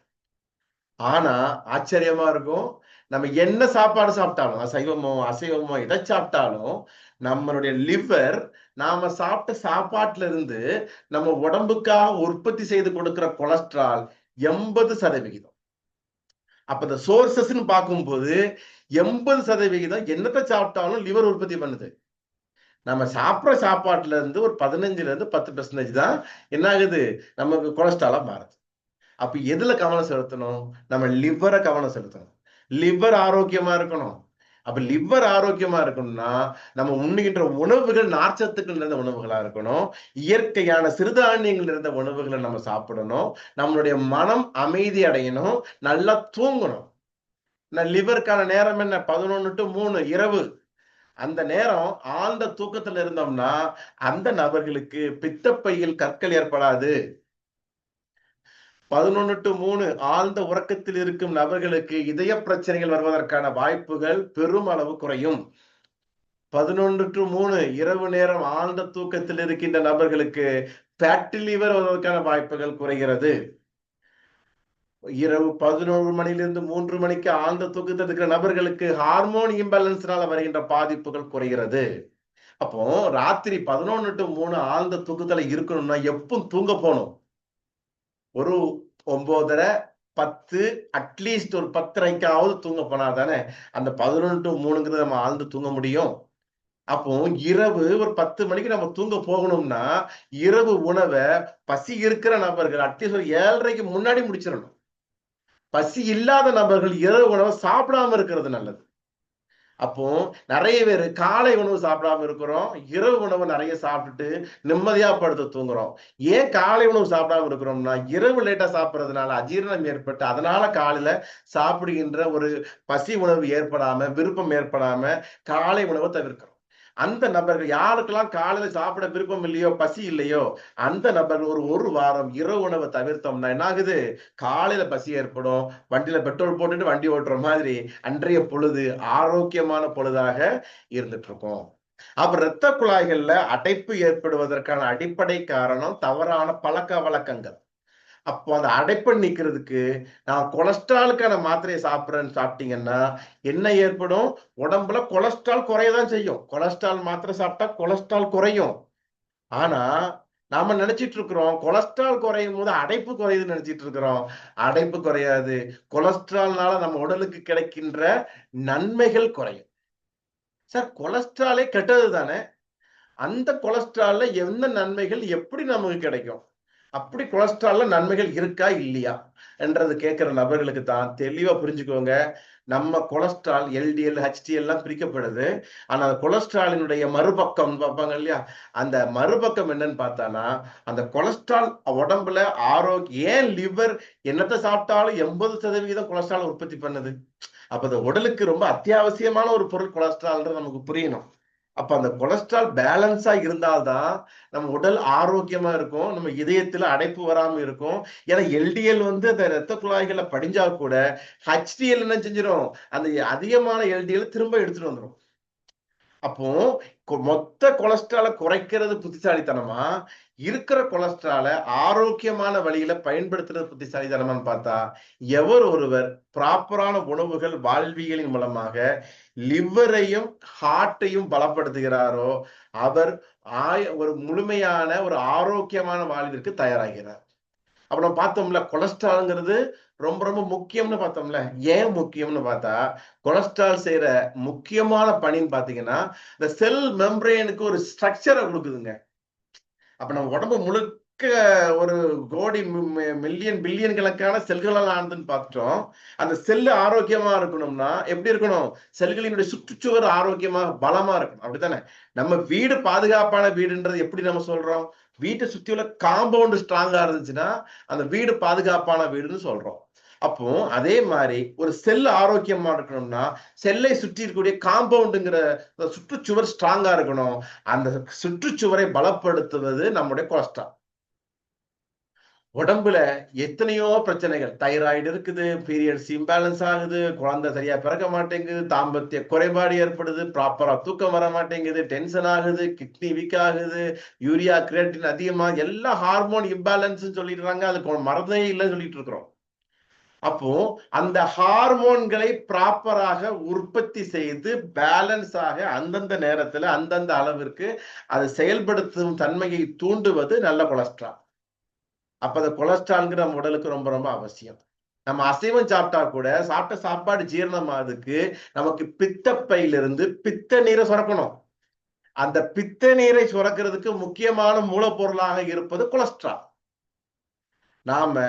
ஆனா ஆச்சரியமா இருக்கும், நம்ம என்ன சாப்பாடு சாப்பிட்டாலும், அசைவமோ அசைவமோ எதை சாப்பிட்டாலும் நம்மளுடைய லிவர் நாம சாப்பிட்ட சாப்பாட்டுல இருந்து நம்ம உடம்புக்காக உற்பத்தி செய்து கொடுக்கிற கொலஸ்ட்ரால் 80%. அப்ப இந்த சோர்சஸ்ன்னு பார்க்கும்போது 80% என்னத்தை சாப்பிட்டாலும் லிவர் உற்பத்தி பண்ணுது. நம்ம சாப்பிட்ற சாப்பாட்டுல இருந்து ஒரு 15 to 10% தான் என்ன ஆகுது? நமக்கு கொலஸ்ட்ராலா மாறுது. அப்ப எதுல கவனம் செலுத்தணும்? நம்ம லிவரை கவனம் செலுத்தணும். லிவர் ஆரோக்கியமா இருக்கணும். அப்ப லிவர் ஆரோக்கியமா இருக்கணும்னா நம்ம உண்ணுகின்ற உணவுகள் நார்ச்சத்துக்கள் நிறைந்த உணவுகளா இருக்கணும். இயற்கையான சிறுதானியங்கள் நிறைந்த உணவுகளை நம்ம சாப்பிடணும். நம்மளுடைய மனம் அமைதி அடையணும், நல்லா தூங்கணும். லிவருக்கான நேரம் என்ன? 11 to 3 இரவு. அந்த நேரம் ஆழ்ந்த தூக்கத்துல இருந்தோம்னா அந்த நபர்களுக்கு பித்தப்பையில் கற்கள் ஏற்படாது. 11 to 3 ஆழ்ந்த உறக்கத்தில் இருக்கும் நபர்களுக்கு இதய பிரச்சனைகள் வருவதற்கான வாய்ப்புகள் பெருமளவு குறையும். 11 to 3 இரவு நேரம் ஆழ்ந்த தூக்கத்தில் இருக்கின்ற நபர்களுக்கு ஃபேட்டி லிவர் வருவதற்கான வாய்ப்புகள் குறைகிறது. இரவு 11 மணிலிருந்து 3 மணிக்கு ஆழ்ந்த தூக்கத்தில் இருக்கிற நபர்களுக்கு ஹார்மோன் இம்பேலன்ஸ்னால வருகின்ற பாதிப்புகள் குறைகிறது. அப்போ ராத்திரி 11 to 3 ஆழ்ந்த தூக்கத்துல இருக்கணும்னா எப்போ தூங்க போகணும்? ஒரு 9:30 10 அட்லீஸ்ட் ஒரு 10:30க்காவது தூங்க போனா தானே அந்த 11 to 3ங்கிறது நம்ம ஆழ்ந்து தூங்க முடியும். அப்போ இரவு ஒரு 10 மணிக்கு நம்ம தூங்க போகணும்னா இரவு உணவை பசி இருக்கிற நபர்கள் அட்லீஸ்ட் ஒரு 7:30க்கு முன்னாடி முடிச்சிடணும். பசி இல்லாத நபர்கள் இரவு உணவை சாப்பிடாம இருக்கிறது நல்லது. அப்போ நிறைய பேர் காலை உணவு சாப்பிடாம இருக்கிறோம், இரவு உணவு நிறைய சாப்பிட்டுட்டு நிம்மதியா படுத்து தூங்குறோம். ஏன் காலை உணவு சாப்பிடாம இருக்கிறோம்னா, இரவு லேட்டா சாப்பிடுறதுனால அஜீரணம் ஏற்பட்டு அதனால காலையில சாப்பிடுகின்ற ஒரு பசி உணவு ஏற்படாம, விருப்பம் ஏற்படாம காலை உணவை தவிர்க்கிறோம். அந்த நபர்கள் யாருக்கெல்லாம் காலையில சாப்பிட விருப்பம் இல்லையோ, பசி இல்லையோ, அந்த நபர்கள் ஒரு வாரம் இரவு உணவை தவிர்த்தோம்னா என்ன ஆகுது? காலையில பசி ஏற்படும். வண்டியில பெட்ரோல் போட்டுட்டு வண்டி ஓட்டுற மாதிரி அன்றைய பொழுது ஆரோக்கியமான பொழுதாக இருந்துட்டு இருக்கும். அப்ப இரத்த குழாய்கள்ல அடைப்பு ஏற்படுவதற்கான அடிப்படை காரணம் தவறான பழக்க வழக்கங்கள். அப்போ அந்த அடைப்பை நீக்கிறதுக்கு நான் கொலஸ்ட்ராலுக்கான மாத்திரையை சாப்பிட்டீங்கன்னா என்ன ஏற்படும்? உடம்புல கொலஸ்ட்ரால் குறையதான் செய்யும். கொலஸ்ட்ரால் மாத்திரை சாப்பிட்டா கொலஸ்ட்ரால் குறையும். ஆனா நாம நினைச்சிட்டு இருக்கிறோம் கொலஸ்ட்ரால் குறையும் போது அடைப்பு குறையுதுன்னு நினைச்சிட்டு இருக்கிறோம். அடைப்பு குறையாது. கொலஸ்ட்ரால்னால நம்ம உடலுக்கு கிடைக்கின்ற நன்மைகள் குறையும். சார், கொலஸ்ட்ராலே கெட்டது தானே. அந்த கொலஸ்ட்ரால்ல என்ன நன்மைகள் எப்படி நமக்கு கிடைக்கும்? அப்படி கொலஸ்ட்ரால்ல நன்மைகள் இருக்கா இல்லையா என்றது கேட்கிற நபர்களுக்கு தான் தெளிவா புரிஞ்சுக்கோங்க. நம்ம கொலஸ்ட்ரால் எல்டிஎல் ஹெச்டிஎல் எல்லாம் பிரிக்கப்படுது. ஆனா அந்த கொலஸ்ட்ராலினுடைய மறுபக்கம் பார்ப்பாங்க இல்லையா, அந்த மறுபக்கம் என்னன்னு பார்த்தானா, அந்த கொலஸ்ட்ரால் உடம்புல ஏன் லிவர் என்னத்தை சாப்பிட்டாலும் 80% கொலஸ்ட்ரால் உற்பத்தி பண்ணுது. அப்ப அந்த உடலுக்கு ரொம்ப அத்தியாவசியமான ஒரு பொருள் கொலஸ்ட்ரால்ன்றது நமக்கு புரியணும். அப்ப அந்த கொலஸ்ட்ரால் பேலன்ஸா இருந்தால்தான் நம்ம உடல் ஆரோக்கியமா இருக்கும், நம்ம இதயத்துல அடைப்பு வராம இருக்கும். ஏன்னா எல்டிஎல் வந்து அந்த ரத்த குழாய்களை படிஞ்சா கூட ஹெச்டிஎல் என்ன செஞ்சிடும்? அந்த அதிகமான எல்டிஎல் திரும்ப எடுத்துட்டு வந்துடும். அப்போ மொத்த கொலஸ்ட்ராலை குறைக்கிறது புத்திசாலித்தனமா, இருக்கிற கொலஸ்ட்ராலை ஆரோக்கியமான வழியில பயன்படுத்துறது புத்திசாலித்தனமான்னு பார்த்தா, ஒருவர் ப்ராப்பரான உணவுகள் வாழ்வியலின் மூலமாக லிவரையும் ஹார்ட்டையும் பலப்படுத்துகிறாரோ அவர் ஒரு முழுமையான ஒரு ஆரோக்கியமான வாழ்விற்கு தயாராகிறார். அப்ப நம்ம பார்த்தோம்ல, கொலஸ்ட்ரால்ங்கிறது ரொம்ப ரொம்ப முக்கியம்னு பார்த்தோம்ல. ஏன் முக்கியம்னு பார்த்தா, கொலஸ்ட்ரால் செய்யற முக்கியமான பணின்னு பாத்தீங்கன்னா, இந்த செல் மெம்பரேனுக்கு ஒரு ஸ்ட்ரக்சரை கொடுக்குதுங்க. அப்ப நம்ம உடம்பு முழுக்க ஒரு கோடி மில்லியன் பில்லியன் கணக்கான செல்களால் ஆனதுன்னு பார்த்துட்டோம். அந்த செல்லு ஆரோக்கியமா இருக்கணும்னா எப்படி இருக்கணும்? செல்களினுடைய சுற்றுச்சுவர் ஆரோக்கியமா பலமா இருக்கணும். அப்படித்தானே? நம்ம வீடு பாதுகாப்பான வீடுன்றது எப்படி நம்ம சொல்றோம்? வீட்டை சுத்தி உள்ள காம்பவுண்ட் ஸ்ட்ராங்கா இருந்துச்சுன்னா அந்த வீடு பாதுகாப்பான வீடுன்னு சொல்றோம். அப்போ அதே மாதிரி ஒரு செல் ஆரோக்கியமா இருக்கணும்னா செல்லை சுற்றி இருக்கக்கூடிய காம்பவுண்டுங்கிற சுற்றுச்சுவர் ஸ்ட்ராங்கா இருக்கணும். அந்த சுற்றுச்சுவரை பலப்படுத்துவது நம்முடைய கொலஸ்ட்ரால். உடம்புல எத்தனையோ பிரச்சனைகள், தைராய்டு இருக்குது, பீரியட்ஸ் இம்பேலன்ஸ் ஆகுது, குழந்தை சரியா பிறக்க மாட்டேங்குது, தாம்பத்திய குறைபாடு ஏற்படுது, ப்ராப்பரா தூக்கம் வர மாட்டேங்குது, டென்ஷன் ஆகுது, கிட்னி வீக் ஆகுது, யூரியா கிரியேட்டின் அதிகமா, எல்லா ஹார்மோன் இம்பேலன்ஸ் சொல்லிடுறாங்க. அதுக்கு மறந்தே இல்லைன்னு சொல்லிட்டு இருக்கிறோம். அப்போ அந்த ஹார்மோன்களை ப்ராப்பராக உற்பத்தி செய்து பேலன்ஸாக அந்தந்த நேரத்துல அந்தந்த அளவிற்கு அது செயல்படுத்தும் தன்மையை தூண்டுவது நல்ல கொலஸ்ட்ரால். அப்ப அந்த கொலஸ்ட்ரால்ங்கிற நம்ம உடலுக்கு ரொம்ப ரொம்ப அவசியம். நம்ம அசைவம் சாப்பிட்டா கூட சாப்பிட்ட சாப்பாடு ஜீரணமாவதுக்கு நமக்கு பித்தப்பையிலிருந்து பித்த நீரை சுரக்கணும். அந்த பித்த நீரை சுரக்கிறதுக்கு முக்கியமான மூலப்பொருளாக இருப்பது கொலஸ்ட்ரால். நாம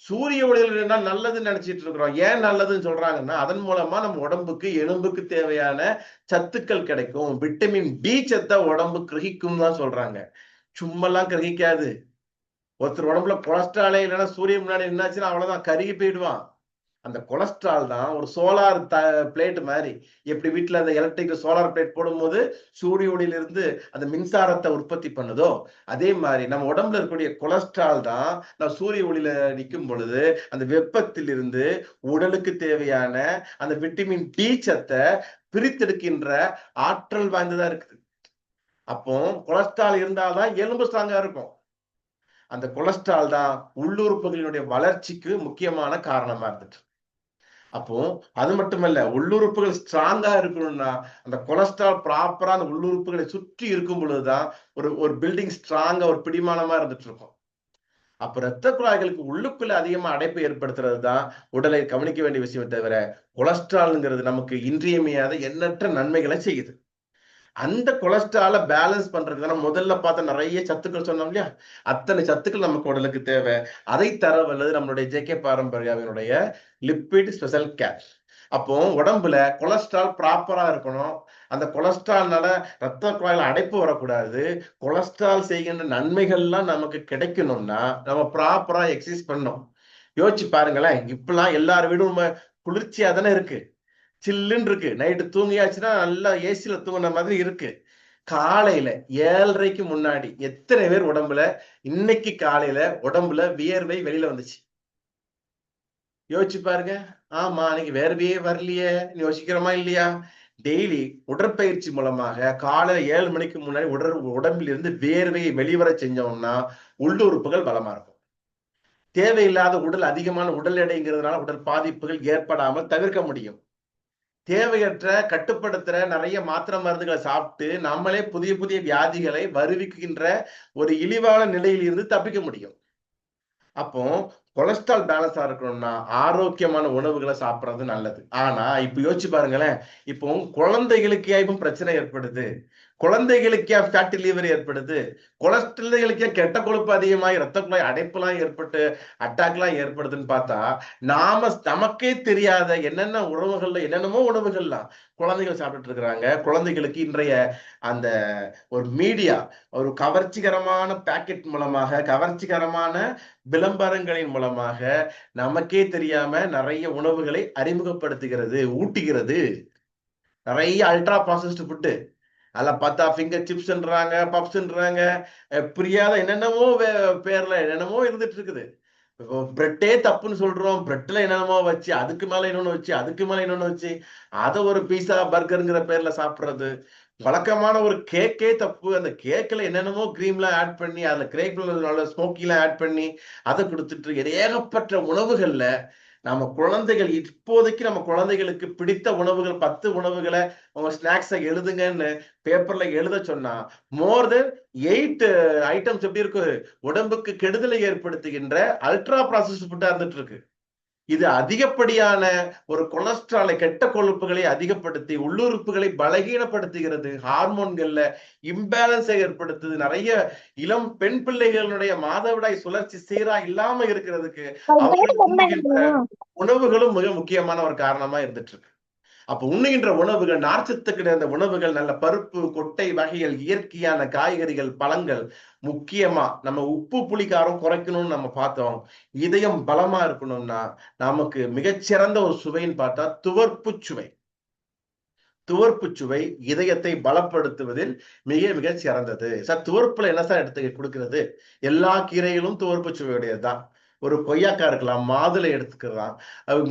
சூரிய ஒளியில நல்லதுன்னு நினைச்சிட்டு இருக்கிறோம். ஏன் நல்லதுன்னு சொல்றாங்கன்னா, அதன் மூலமா நம்ம உடம்புக்கு எலும்புக்கு தேவையான சத்துக்கள் கிடைக்கும். விட்டமின் டி சத்தை உடம்பு கிரகிக்கும் தான் சொல்றாங்க. சும்மெல்லாம் கிரகிக்காது. ஒருத்தர் உடம்புல கொலஸ்ட்ராலே இல்லைன்னா சூரியன் முன்னாடி என்னாச்சுன்னா அவ்வளவுதான், கருகி போயிடுவான். அந்த கொலஸ்ட்ரால் தான் ஒரு சோலார் பிளேட் மாதிரி. எப்படி வீட்டுல அந்த எலக்ட்ரிக் சோலார் பிளேட் போடும்போது சூரிய ஒளியிலிருந்து அந்த மின்சாரத்தை உற்பத்தி பண்ணுதோ, அதே மாதிரி நம்ம உடம்புல இருக்கக்கூடிய கொலஸ்ட்ரால் தான் நம்ம சூரிய ஒளியில நிற்கும் பொழுது அந்த வெப்பத்திலிருந்து உடலுக்கு தேவையான அந்த விட்டமின் டி சத்தை பிரித்தெடுக்கின்ற ஆற்றல் வாய்ந்ததா இருக்குது. அப்போ கொலஸ்ட்ரால் இருந்தால்தான் எலும்பு ஸ்ட்ராங்கா இருக்கும். அந்த கொலஸ்ட்ரால் தான் உள்ளுறுப்புகளினுடைய வளர்ச்சிக்கு முக்கியமான காரணமா இருந்துட்டு. அப்போ அது மட்டுமல்ல, உள்ளுறுப்புகள் ஸ்ட்ராங்கா இருக்கணும்னா அந்த கொலஸ்ட்ரால் ப்ராப்பரா அந்த உள்ளுறுப்புகளை சுற்றி இருக்கும் பொழுதுதான் ஒரு ஒரு பில்டிங் ஸ்ட்ராங்கா ஒரு பிடிமானமா இருந்துட்டு இருக்கும். அப்ப இரத்த குழாய்களுக்கு உள்ளுக்குள்ள அதிகமா அடைப்பு ஏற்படுத்துறது தான் உடலை கவனிக்க வேண்டிய விஷயம். தவிர கொலஸ்ட்ரால்ங்கிறது நமக்கு இன்றியமையாத எண்ணற்ற நன்மைகளை செய்யுது. அந்த கொலஸ்ட்ரால பேலன்ஸ் பண்றதுக்கு நம்ம முதல்ல பார்த்த நிறைய சத்துக்கள் சொன்னோம் இல்லையா, அத்தனை சத்துக்கள் நமக்கு உடலுக்கு தேவை. அதை தர வல்லது நம்மளுடைய ஜேகே பாரம்பரியாவினுடைய லிப்பிட் ஸ்பெஷல் கேர். அப்போ உடம்புல கொலஸ்ட்ரால் ப்ராப்பரா இருக்கணும். அந்த கொலஸ்ட்ரால்னால ரத்த குழாயில அடைப்பு வரக்கூடாது. கொலஸ்ட்ரால் செய்கின்ற நன்மைகள்லாம் நமக்கு கிடைக்கணும்னா நம்ம ப்ராப்பரா எக்ஸசைஸ் பண்ணணும். யோசிச்சு பாருங்களேன், இப்பெல்லாம் எல்லார் வீடும் குளிர்ச்சியா தானே இருக்கு, சில்லுன்னு இருக்கு. நைட்டு தூங்கியாச்சுன்னா நல்லா ஏசில தூங்குன மாதிரி இருக்கு. காலையில 7:30க்கு முன்னாடி எத்தனை பேர் உடம்புல இன்னைக்கு காலையில உடம்புல வியர்வை வெளியில வந்துச்சு? யோசிச்சு பாருங்க. ஆமா, இன்னைக்கு வேர்வையே வரலையே யோசிக்கிறோமா இல்லையா? டெய்லி உடற்பயிற்சி மூலமாக காலையில 7 மணிக்கு முன்னாடி உடம்பில் இருந்து வேர்வையை வெளிவர செஞ்சோம்னா உள்ளுறுப்புகள் பலமா இருக்கும். தேவையில்லாத அதிகமான உடல் எடைங்கிறதுனால உடல் பாதிப்புகள் ஏற்படாமல் தவிர்க்க முடியும். தேவையற்ற கட்டுப்படுத்துற நிறைய மாத்திரை மருந்துகளை சாப்பிட்டு நம்மளே புதிய புதிய வியாதிகளை வருவிக்கின்ற ஒரு இழிவான நிலையில் இருந்து தப்பிக்க முடியும். அப்போ கொலஸ்ட்ரால் பேலன்ஸா இருக்கணும்னா ஆரோக்கியமான உணவுகளை சாப்பிடுறது நல்லது. ஆனா இப்ப யோசிச்சு பாருங்களேன், இப்போ குழந்தைகளுக்கு இப்போ பிரச்சனை ஏற்படுது, குழந்தைகளுக்கே ஃபேட்டி லிவர் ஏற்படுது, குழந்தைகளுக்கே கெட்ட கொழுப்பு அதிகமாகி ரத்த குழாய் அடைப்புலாம் ஏற்பட்டு அட்டாக்லாம் ஏற்படுதுன்னு பார்த்தா நமக்கே தெரியாத என்னென்ன உணவுகள்ல என்னென்னமோ உணவுகள்லாம் குழந்தைகள் சாப்பிட்டுட்டு இருக்கிறாங்க. குழந்தைகளுக்கு இன்றைய அந்த ஒரு மீடியா ஒரு கவர்ச்சிகரமான பேக்கெட் மூலமாக கவர்ச்சிகரமான விளம்பரங்களின் மூலமாக நமக்கே தெரியாம நிறைய உணவுகளை அறிமுகப்படுத்துகிறது, ஊட்டுகிறது. நிறைய அல்ட்ரா ப்ராசஸ்டு ஃபுட்டு, அதில் பார்த்தா ஃபிங்கர் சிப்ஸ்ன்றாங்க, பப்ஸ்ன்றாங்க, புரியாத என்னென்னமோ பேர்ல என்னென்னமோ இருந்துட்டு இருக்குது. பிரெட்டே தப்புன்னு சொல்றோம், பிரெட்ல என்னென்னமோ வச்சு அதுக்கு மேல இன்னொன்னு வச்சு அதுக்கு மேல இன்னொன்னு வச்சு அதை ஒரு பீஸா பர்கருங்கிற பேர்ல சாப்பிடுறது. வழக்கமான ஒரு கேக்கே தப்பு, அந்த கேக்ல என்னென்னமோ கிரீம்லாம் ஆட் பண்ணி அதுல கிரேக்ல ஸ்மோக்கிலாம் ஆட் பண்ணி அதை கொடுத்துட்டு ஏகப்பட்ட உணவுகள்ல நம்ம குழந்தைகள் இப்போதைக்கு நம்ம குழந்தைகளுக்கு பிடித்த உணவுகள் 10 உணவுகளை உங்க ஸ்நாக்ஸை எழுதுங்கன்னு பேப்பர்ல எழுத சொன்னா மோர் தென் 8 ஐட்டம்ஸ் எப்படி இருக்கு, உடம்புக்கு கெடுதலை ஏற்படுத்துகின்ற அல்ட்ரா ப்ராசஸ் ஃபுட்டா இருந்துட்டு இருக்கு. இது அதிகப்படியான ஒரு கொலஸ்ட்ராலை கெட்ட கொழுப்புகளை அதிகப்படுத்தி உள்ளுறுப்புகளை பலகீனப்படுத்துகிறது, ஹார்மோன்கள்ல இம்பேலன்ஸை ஏற்படுத்துது. நிறைய இளம் பெண் பிள்ளைகளுடைய மாதவிடாய் சுழற்சி சீரா இல்லாம இருக்கிறதுக்கு அவர்களுக்கு உணவுகளும் மிக முக்கியமான ஒரு காரணமா இருந்துட்டு இருக்கு. அப்ப உண்ணுகின்ற உணவுகள், நார்ச்சத்து கிடைந்த உணவுகள், நல்ல பருப்பு கொட்டை வகைகள், இயற்கையான காய்கறிகள், பழங்கள், முக்கியமா நம்ம உப்பு புளிக்காரம் குறைக்கணும்னு நம்ம பார்த்தோம். இதயம் பலமா இருக்கணும்னா நமக்கு மிகச்சிறந்த ஒரு சுவைன்னு பார்த்தா துவர்ப்பு சுவை. துவர்ப்பு சுவை இதயத்தை பலப்படுத்துவதில் மிக மிக சிறந்தது. சார் துவர்ப்புல என்ன சார் எடுத்து கொடுக்கிறது? எல்லா கீரைகளும் துவர்ப்பு சுவையுடையதுதான். ஒரு கொய்யாக்காய் இருக்கலாம், மாதுளை எடுத்துக்கலாம்,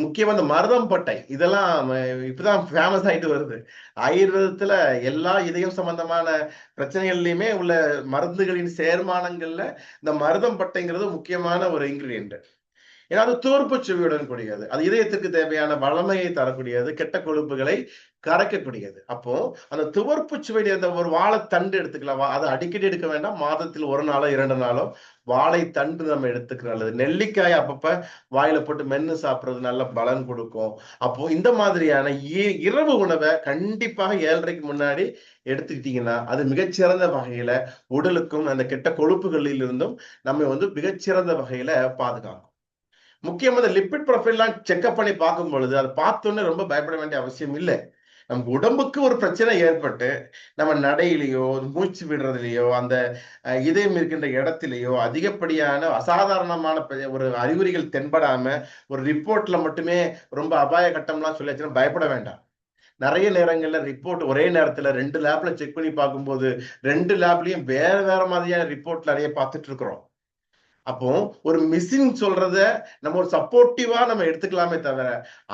முக்கியமா இந்த மருதம் பட்டை இதெல்லாம் இப்பதான் ஃபேமஸ் ஆயிட்டு வருது. ஆயுர்வேதத்துல எல்லா இதயம் சம்பந்தமான பிரச்சனைகள்லயுமே உள்ள மருந்துகளின் சேர்மானங்கள்ல இந்த மருதம் பட்டைங்கிறது முக்கியமான ஒரு இன்கிரீடியன்ட். ஏன்னா அது துவர்ப்பு சுவையுடன் கூடியது, அது இதயத்துக்கு தேவையான வளமையை தரக்கூடியது, கெட்ட கொழுப்புகளை கரைக்கக்கூடியது. அப்போ அந்த துவர்ப்பு சுவை அந்த ஒரு வாழைத்தண்டு எடுத்துக்கலாம், அதை அடிக்கடி எடுக்க வேண்டாம், மாதத்தில் 1 நாளோ 2 நாளோ வாழைத்தண்டு நம்ம எடுத்துக்கிற நல்லது. நெல்லிக்காய் அப்பப்ப வாயில போட்டு மென்னு சாப்பிடுறது நல்ல பலன் கொடுக்கும். அப்போ இந்த மாதிரியான இரவு உணவை கண்டிப்பாக 7:30க்கு முன்னாடி எடுத்துக்கிட்டீங்கன்னா அது மிகச்சிறந்த வகையில உடலுக்கும் அந்த கெட்ட கொழுப்புகளில் இருந்தும் நம்ம மிகச்சிறந்த வகையில பாதுகாக்கும். முக்கியமா இந்த லிப்பிட் ப்ரொஃபைல்லாம் செக்அப் பண்ணி பார்க்கும் பொழுது அதை பார்த்தோன்னே ரொம்ப பயப்பட வேண்டிய அவசியம் இல்லை. நமக்கு உடம்புக்கு ஒரு பிரச்சனை ஏற்பட்டு நம்ம நடையிலையோ மூச்சு விடுறதுலையோ அந்த இதயம் இருக்கின்ற இடத்திலேயோ அதிகப்படியான அசாதாரணமான ஒரு அறிகுறிகள் தென்படாம ஒரு ரிப்போர்ட்ல மட்டுமே ரொம்ப அபாய கட்டம்லாம் சொல்லியாச்சுன்னா பயப்பட வேண்டாம். நிறைய நேரங்கள்ல ரிப்போர்ட் ஒரே நேரத்துல 2 லேப்ல செக் பண்ணி பார்க்கும்போது 2 லேப்லயும் வேற வேற மாதிரியான ரிப்போர்ட் நிறைய பார்த்துட்டு இருக்கிறோம். அப்போ ஒரு மிஸ்ஸிங் சொல்றத நம்ம ஒரு சப்போர்ட்டிவா நம்ம எடுத்துக்கலாமே தவிர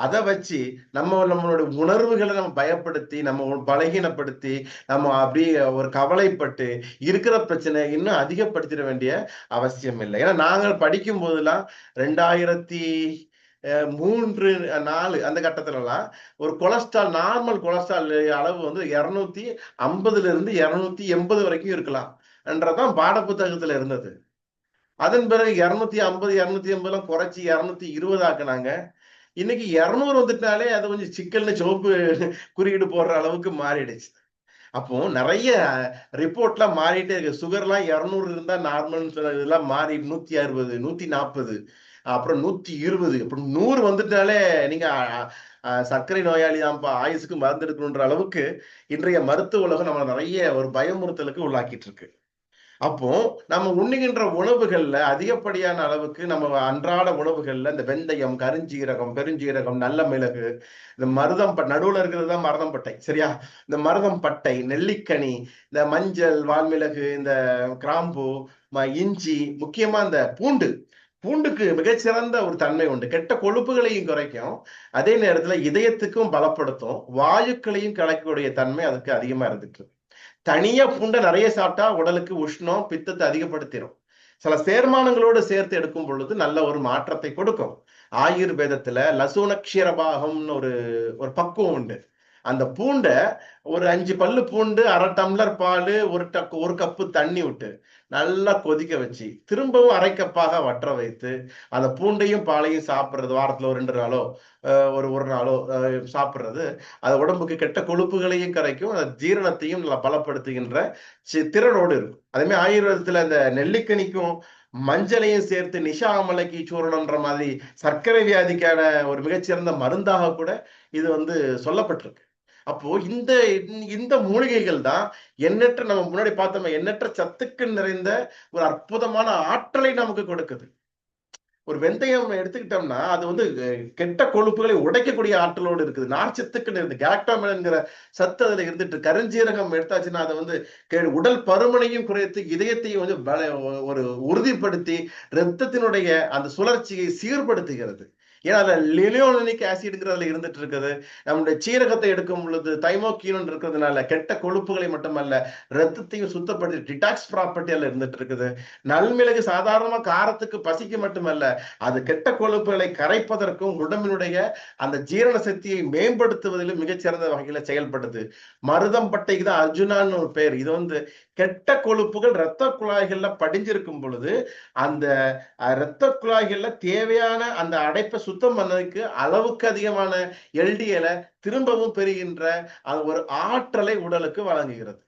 அதை வச்சு நம்மளோட உணர்வுகளை நம்ம பயப்படுத்தி நம்ம பலகீனப்படுத்தி நம்ம அப்படியே ஒரு கவலைப்பட்டு இருக்கிற பிரச்சனை இன்னும் அதிகப்படுத்திட வேண்டிய அவசியம் இல்லை. ஏன்னா நாங்கள் படிக்கும் போதெல்லாம் 2003, 4 அந்த கட்டத்துல எல்லாம் ஒரு கொலஸ்ட்ரால் நார்மல் கொலஸ்ட்ரால் அளவு 250 இருந்து 280 வரைக்கும் இருக்கலாம் என்றதான் பாட புத்தகத்துல இருந்தது. அதன் பிறகு 250 280 குறைச்சி 220 ஆக்குனாங்க. இன்னைக்கு 200 வந்துட்டாலே அது கொஞ்சம் சிக்கல்னு சிவப்பு குறியீடு போடுற அளவுக்கு மாறிடுச்சு. அப்போ நிறைய ரிப்போர்ட்லாம் மாறிட்டே இருக்கு. சுகர்லாம் 200 இருந்தா நார்மல், இதெல்லாம் மாறி 160, 140, அப்புறம் 120, அப்புறம் 100 வந்துட்டாலே நீங்க சர்க்கரை நோயாளி தான்ப்பா, ஆயுசுக்கு மருந்து எடுக்கணுன்ற அளவுக்கு இன்றைய மருத்துவ உலகம் நம்ம நிறைய ஒரு பயமுறுத்தலுக்கு உள்ளாக்கிட்டு இருக்கு. அப்போ நம்ம உண்ணுகின்ற உணவுகள்ல அதிகப்படியான அளவுக்கு நம்ம அன்றாட உணவுகள்ல இந்த வெந்தயம், கருஞ்சீரகம், பெருஞ்சீரகம், நல்ல மிளகு, இந்த மருதம் நடுவுல இருக்கிறது தான் மருதம் பட்டை, சரியா? இந்த மருதம் பட்டை, நெல்லிக்கனி, இந்த மஞ்சள், வால்மிளகு, இந்த கிராம்பு, இஞ்சி, முக்கியமா இந்த பூண்டு. பூண்டுக்கு மிகச்சிறந்த ஒரு தன்மை உண்டு. கெட்ட கொழுப்புகளையும் குறைக்கும், அதே நேரத்துல இதயத்துக்கும் பலப்படுத்தும், வாயுக்களையும் கலக்கக்கூடிய தன்மை அதுக்கு அதிகமா இருந்துட்டு இருக்கு. தனியா பூண்டை நிறைய சாப்பிட்டா உடலுக்கு உஷ்ணம், பித்தத்தை அதிகப்படுத்திடும். சில சேர்மானங்களோடு சேர்த்து எடுக்கும் பொழுது நல்ல ஒரு மாற்றத்தை கொடுக்கும். ஆயுர்வேதத்துல லசூனக்ஷீரபாகம்னு ஒரு ஒரு பக்குவம் உண்டு. அந்த பூண்டை ஒரு 5 பல்லு பூண்டு, 1/2 டம்ளர் பால், ஒரு கப்பு தண்ணி விட்டு நல்லா கொதிக்க வச்சு திரும்பவும் 1/2 கப்பாக வற்ற வைத்து அந்த பூண்டையும் பாலையும் சாப்பிடுறது வாரத்துல ஒரு 2 நாளோ ஒரு நாளோ சாப்பிடுறது அது உடம்புக்கு கெட்ட கொழுப்புகளையும் கரைக்கும், அது ஜீரணத்தையும் நல்லா பலப்படுத்துகின்ற திறனோடு இருக்கும். அதே மாதிரி ஆயுர்வேதத்துல இந்த நெல்லிக்கனிக்கும் மஞ்சளையும் சேர்த்து நிஷா அமலக்கி சூரணம்ன்ற மாதிரி சர்க்கரை வியாதிக்கான ஒரு மிகச்சிறந்த மருந்தாக கூட இது சொல்லப்பட்டிருக்கு. அப்போ இந்த இந்த மூலிகைகள் தான் எண்ணற்ற, நம்ம முன்னாடி பார்த்தோமே, எண்ணற்ற சத்துக்கள் நிறைந்த ஒரு அற்புதமான ஆற்றலை நமக்கு கொடுக்குது. ஒரு வெந்தயம் எடுத்துக்கிட்டோம்னா அது கெட்ட கொழுப்புகளை உடைக்கக்கூடிய ஆற்றலோடு இருக்குது. நார்ச்சத்துக்கள் இருந்து கேலக்டோமென்ங்கிற சத்து அதுல இருந்துட்டு, கருஞ்சீரகம் எடுத்தாச்சுன்னா அதை உடல் பருமனையும் குறைத்து இதயத்தையும் ஒரு உறுதிப்படுத்தி ரத்தத்தினுடைய அந்த சுழற்சியை சீர்படுத்துகிறது. ஏன்னா அதுல லிலியோனிக் ஆசிட்ங்கிறதுல இருந்துட்டு இருக்குது. நம்முடைய சீரகத்தை எடுக்கும் பொழுது தைமோக்கீன் இருக்கிறதுனால கெட்ட கொழுப்புகளை மட்டுமல்ல ரத்தத்தையும் சுத்தப்படுத்தி டிடாக்ஸ் ப்ராப்பர்ட்டி அதுல இருந்துட்டு இருக்குது. நல்மிளகு சாதாரணமா காரத்துக்கு பசிக்கு மட்டுமல்ல, அது கெட்ட கொழுப்புகளை கரைப்பதற்கும் உடம்பினுடைய அந்த ஜீரண சக்தியை மேம்படுத்துவதிலும் மிகச்சிறந்த வகையில செயல்படுது. மருதம் பட்டைக்கு தான் அர்ஜுனான்னு ஒரு பேர். இது கெட்ட கொழுப்புகள் இரத்த குழாய்கள்ல படிஞ்சிருக்கும் பொழுது அந்த இரத்த குழாய்கள்ல தேவையான அந்த அடைப்பை சுத்தம் பண்ணதுக்கு அளவுக்கு அதிகமான எல்டிஎல திரும்பவும் பெறுகின்ற அது ஒரு ஆற்றலை உடலுக்கு வழங்குகிறது.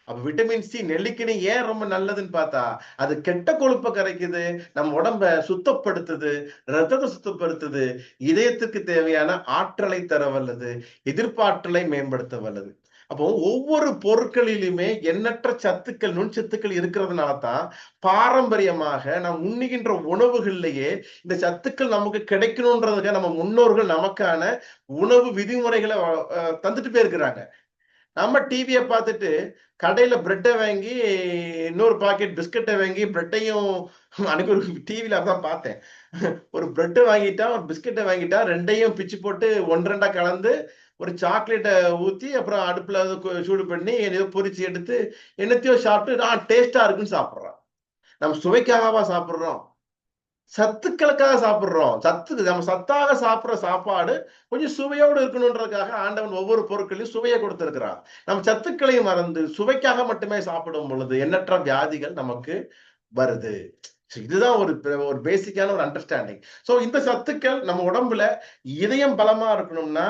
அப்ப விட்டமின் சி நெல்லிக்கனி ஏன் ரொம்ப நல்லதுன்னு பார்த்தா, அது கெட்ட கொழுப்பை கரைக்குது, நம்ம உடம்ப சுத்தப்படுத்துது, ரத்தத்தை சுத்தப்படுத்துது, இதயத்துக்கு தேவையான ஆற்றலை தர வல்லது, எதிர்ப்பாற்றலை மேம்படுத்த வல்லது. அப்போ ஒவ்வொரு பொருட்களிலுமே எண்ணற்ற சத்துக்கள், நுண்சத்துக்கள் இருக்கிறதுனால தான் பாரம்பரியமாக நாம் உண்ணுகின்ற உணவுகள்லயே இந்த சத்துக்கள் நமக்கு கிடைக்கணும்ன்றதுக்கு நம்ம முன்னோர்கள் நமக்கான உணவு விதிமுறைகளை தந்துட்டு போயிருக்கிறாங்க. நம்ம டிவியை பார்த்துட்டு கடையில பிரெட்டை வாங்கி இன்னொரு பாக்கெட் பிஸ்கட்டை வாங்கி பிரெட்டையும் அன்னைக்கு ஒரு டிவியில அதான் பார்த்தேன். ஒரு பிரெட்டை வாங்கிட்டா ஒரு பிஸ்கட்டை வாங்கிட்டா ரெண்டையும் பிச்சு போட்டு 1-2 கலந்து ஒரு சாக்லேட்டை ஊத்தி அப்புறம் அடுப்புல சூடு பண்ணி ஏதோ பொரிச்சு எடுத்து என்னத்தையோ சாப்பிட்டு டேஸ்டா இருக்குன்னு சாப்பிடுறான். நம்ம சுவைக்காகவா சாப்பிடுறோம்? சத்துக்களுக்காக சாப்பிடுறோம். நம்ம சத்தாக சாப்பிடுற சாப்பாடு கொஞ்சம் சுவையோடு இருக்கணும்ன்றதுக்காக ஆண்டவன் ஒவ்வொரு பொருட்களையும் சுவையை கொடுத்திருக்கிறான். நம்ம சத்துக்களையும் மறந்து சுவைக்காக மட்டுமே சாப்பிடும் பொழுது எண்ணற்ற வியாதிகள் நமக்கு வருது. இதுதான் ஒரு பேசிக்கான ஒரு அண்டர்ஸ்டாண்டிங். சோ இந்த சத்துக்கள் நம்ம உடம்புல இதயம் பலமா இருக்கணும்னா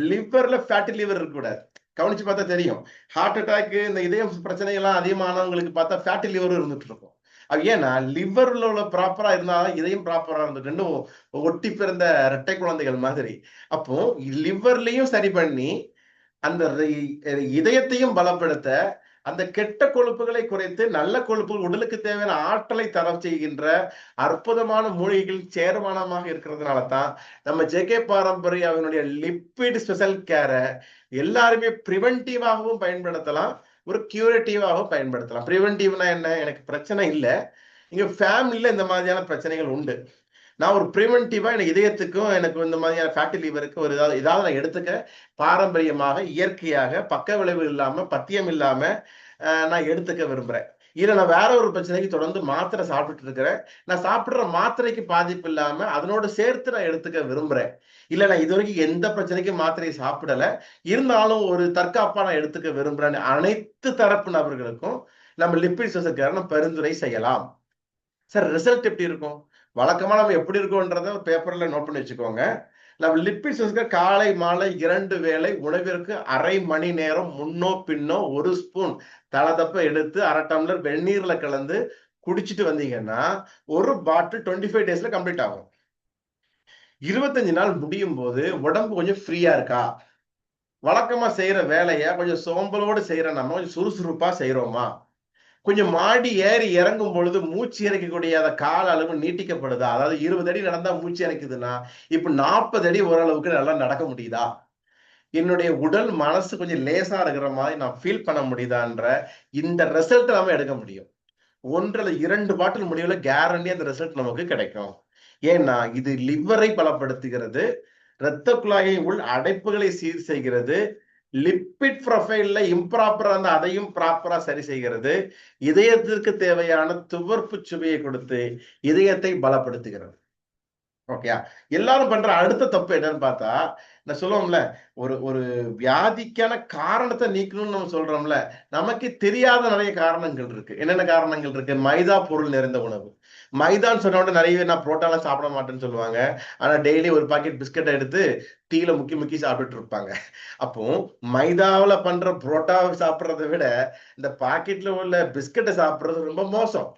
லிவர்ல ஃபேட்டி லிவர் இருக்கக்கூடாது. கவனிச்சு பார்த்தா தெரியும். ஹார்ட் அட்டாக், இந்த இதயம் பிரச்சனை எல்லாம் அதிகமானவங்களுக்கு பார்த்தா ஃபேட்டி லிவர் இருந்துட்டு இருக்கும். அது ஏன்னா லிவர்ல உள்ள ப்ராப்பரா இருந்தாலும் இதயம் ப்ராப்பரா இருந்தது. ரெண்டும் ஒட்டி பிறந்த இரட்டை குழந்தைகள் மாதிரி. அப்போ லிவர்லயும் சரி பண்ணி அந்த இதயத்தையும் பலப்படுத்த, அந்த கெட்ட கொழுப்புகளை குறைத்து நல்ல கொழுப்புகள் உடலுக்கு தேவையான ஆற்றலை தர செய்கின்ற அற்புதமான மூலிகைகள் சேர்மானமாக இருக்கிறதுனால தான் நம்ம ஜேகே பாரம்பரியாவினுடைய லிப்பிட் ஸ்பெஷல் கேரை எல்லாருமே பிரிவென்டிவாகவும் பயன்படுத்தலாம், ஒரு கியூரேட்டிவாகவும் பயன்படுத்தலாம். பிரிவென்டிவ்னா என்ன? எனக்கு பிரச்சனை இல்லை, இங்க ஃபேமிலியில இந்த மாதிரியான பிரச்சனைகள் உண்டு, நான் ஒரு ப்ரிவென்டிவா எனக்கு இதயத்துக்கும் எனக்கு இந்த மாதிரியான ஃபேட்டி லிவருக்கு ஒரு ஏதாவது நான் எடுத்துக்க பாரம்பரியமாக இயற்கையாக பக்க விளைவு இல்லாம பத்தியம் இல்லாம நான் எடுத்துக்க விரும்புறேன். இல்ல நான் வேற ஒரு பிரச்சனைக்கு தொடர்ந்து மாத்திரை சாப்பிட்டுட்டு இருக்கிறேன், நான் சாப்பிடுற மாத்திரைக்கு பாதிப்பு இல்லாம அதனோட சேர்த்து நான் எடுத்துக்க விரும்புறேன். இல்ல நான் இது வரைக்கும் எந்த பிரச்சனைக்கும் மாத்திரையை சாப்பிடல, இருந்தாலும் ஒரு தற்காப்பா நான் எடுத்துக்க விரும்புறேன், அனைத்து தரப்பு நபர்களுக்கும் நம்ம லிப்பிட் ஸ்பெஷல் பரிந்துரை செய்யலாம். சார் ரிசல்ட் எப்படி இருக்கும்? வழக்கமா நம்ம எப்படி இருக்கோன்றத பேப்பர்ல நோட் பண்ணி வச்சுக்கோங்க. நம்ம லிப்பிட்ஸ் காலை மாலை 2 வேளை உணவிற்கு அரை மணி நேரம் முன்னோ பின்னோ 1 ஸ்பூன் தளதப்ப எடுத்து 1/2 டம்ளர் வெந்நீர்ல கலந்து குடிச்சிட்டு வந்தீங்கன்னா ஒரு பாட்டில் 25 டேஸ்ல கம்ப்ளீட் ஆகும். 25 நாள் முடியும் போது உடம்பு கொஞ்சம் ஃப்ரீயா இருக்கா, வழக்கமா செய்யற வேலைய கொஞ்சம் சோம்பலோடு செய்யற நம்ம கொஞ்சம் சுறுசுறுப்பா செய்யறோமா, கொஞ்சம் மாடி ஏறி இறங்கும் பொழுது மூச்சு இறைக்கக்கூடிய அந்த கால அளவு நீட்டிக்கப்படுதா, அதாவது 20 அடி நடந்தா மூச்சு இறைக்குதுன்னா இப்ப 40 அடி ஓரளவுக்கு நல்லா நடக்க முடியுதா, என்னுடைய உடல் மனசு கொஞ்சம் லேசா இருக்கிற மாதிரி நான் ஃபீல் பண்ண முடியுதான்ற இந்த ரிசல்ட் நாம எடுக்க முடியும். 1 அல்லது 2 பாட்டில் முடிவுல கேரண்டி அந்த ரிசல்ட் நமக்கு கிடைக்கும். ஏன்னா இது லிவரை பலப்படுத்துகிறது, இரத்த குழாயின் உள் அடைப்புகளை சீர் செய்கிறது, லிப்பிட் ப்ரொஃபைல்ல இம்ப்ராப்பரா இருந்தா அதையும் ப்ராப்பரா சரி செய்கிறது, இதயத்திற்கு தேவையான துவர்ப்பு சுவையை கொடுத்து இதயத்தை பலப்படுத்துகிறது. ஓகே, எல்லாரும் பண்ற அடுத்த தப்பு என்னன்னு பார்த்தா, நான் சொல்லுவோம்ல, ஒரு ஒரு வியாதிக்கான காரணத்தை நீக்கணும்னு நம்ம சொல்றோம்ல, நமக்கு தெரியாத நிறைய காரணங்கள் இருக்கு. என்னென்ன காரணங்கள் இருக்கு? மைதா பொருள் நிறைந்த உணவு. மைதான்னு சொன்ன உடனே நிறைய பேர் நான் புரோட்டாலாம் சாப்பிட மாட்டேன்னு சொல்லுவாங்க. ஆனா டெய்லி ஒரு பாக்கெட் பிஸ்கட் எடுத்து டீல முக்கி முக்கி சாப்பிட்டுட்டு இருப்பாங்க. அப்போ மைதாவுல பண்ற புரோட்டாவை சாப்பிடுறதை விட இந்த பாக்கெட்ல உள்ள பிஸ்கட்டை சாப்பிடுறது ரொம்ப மோசம்.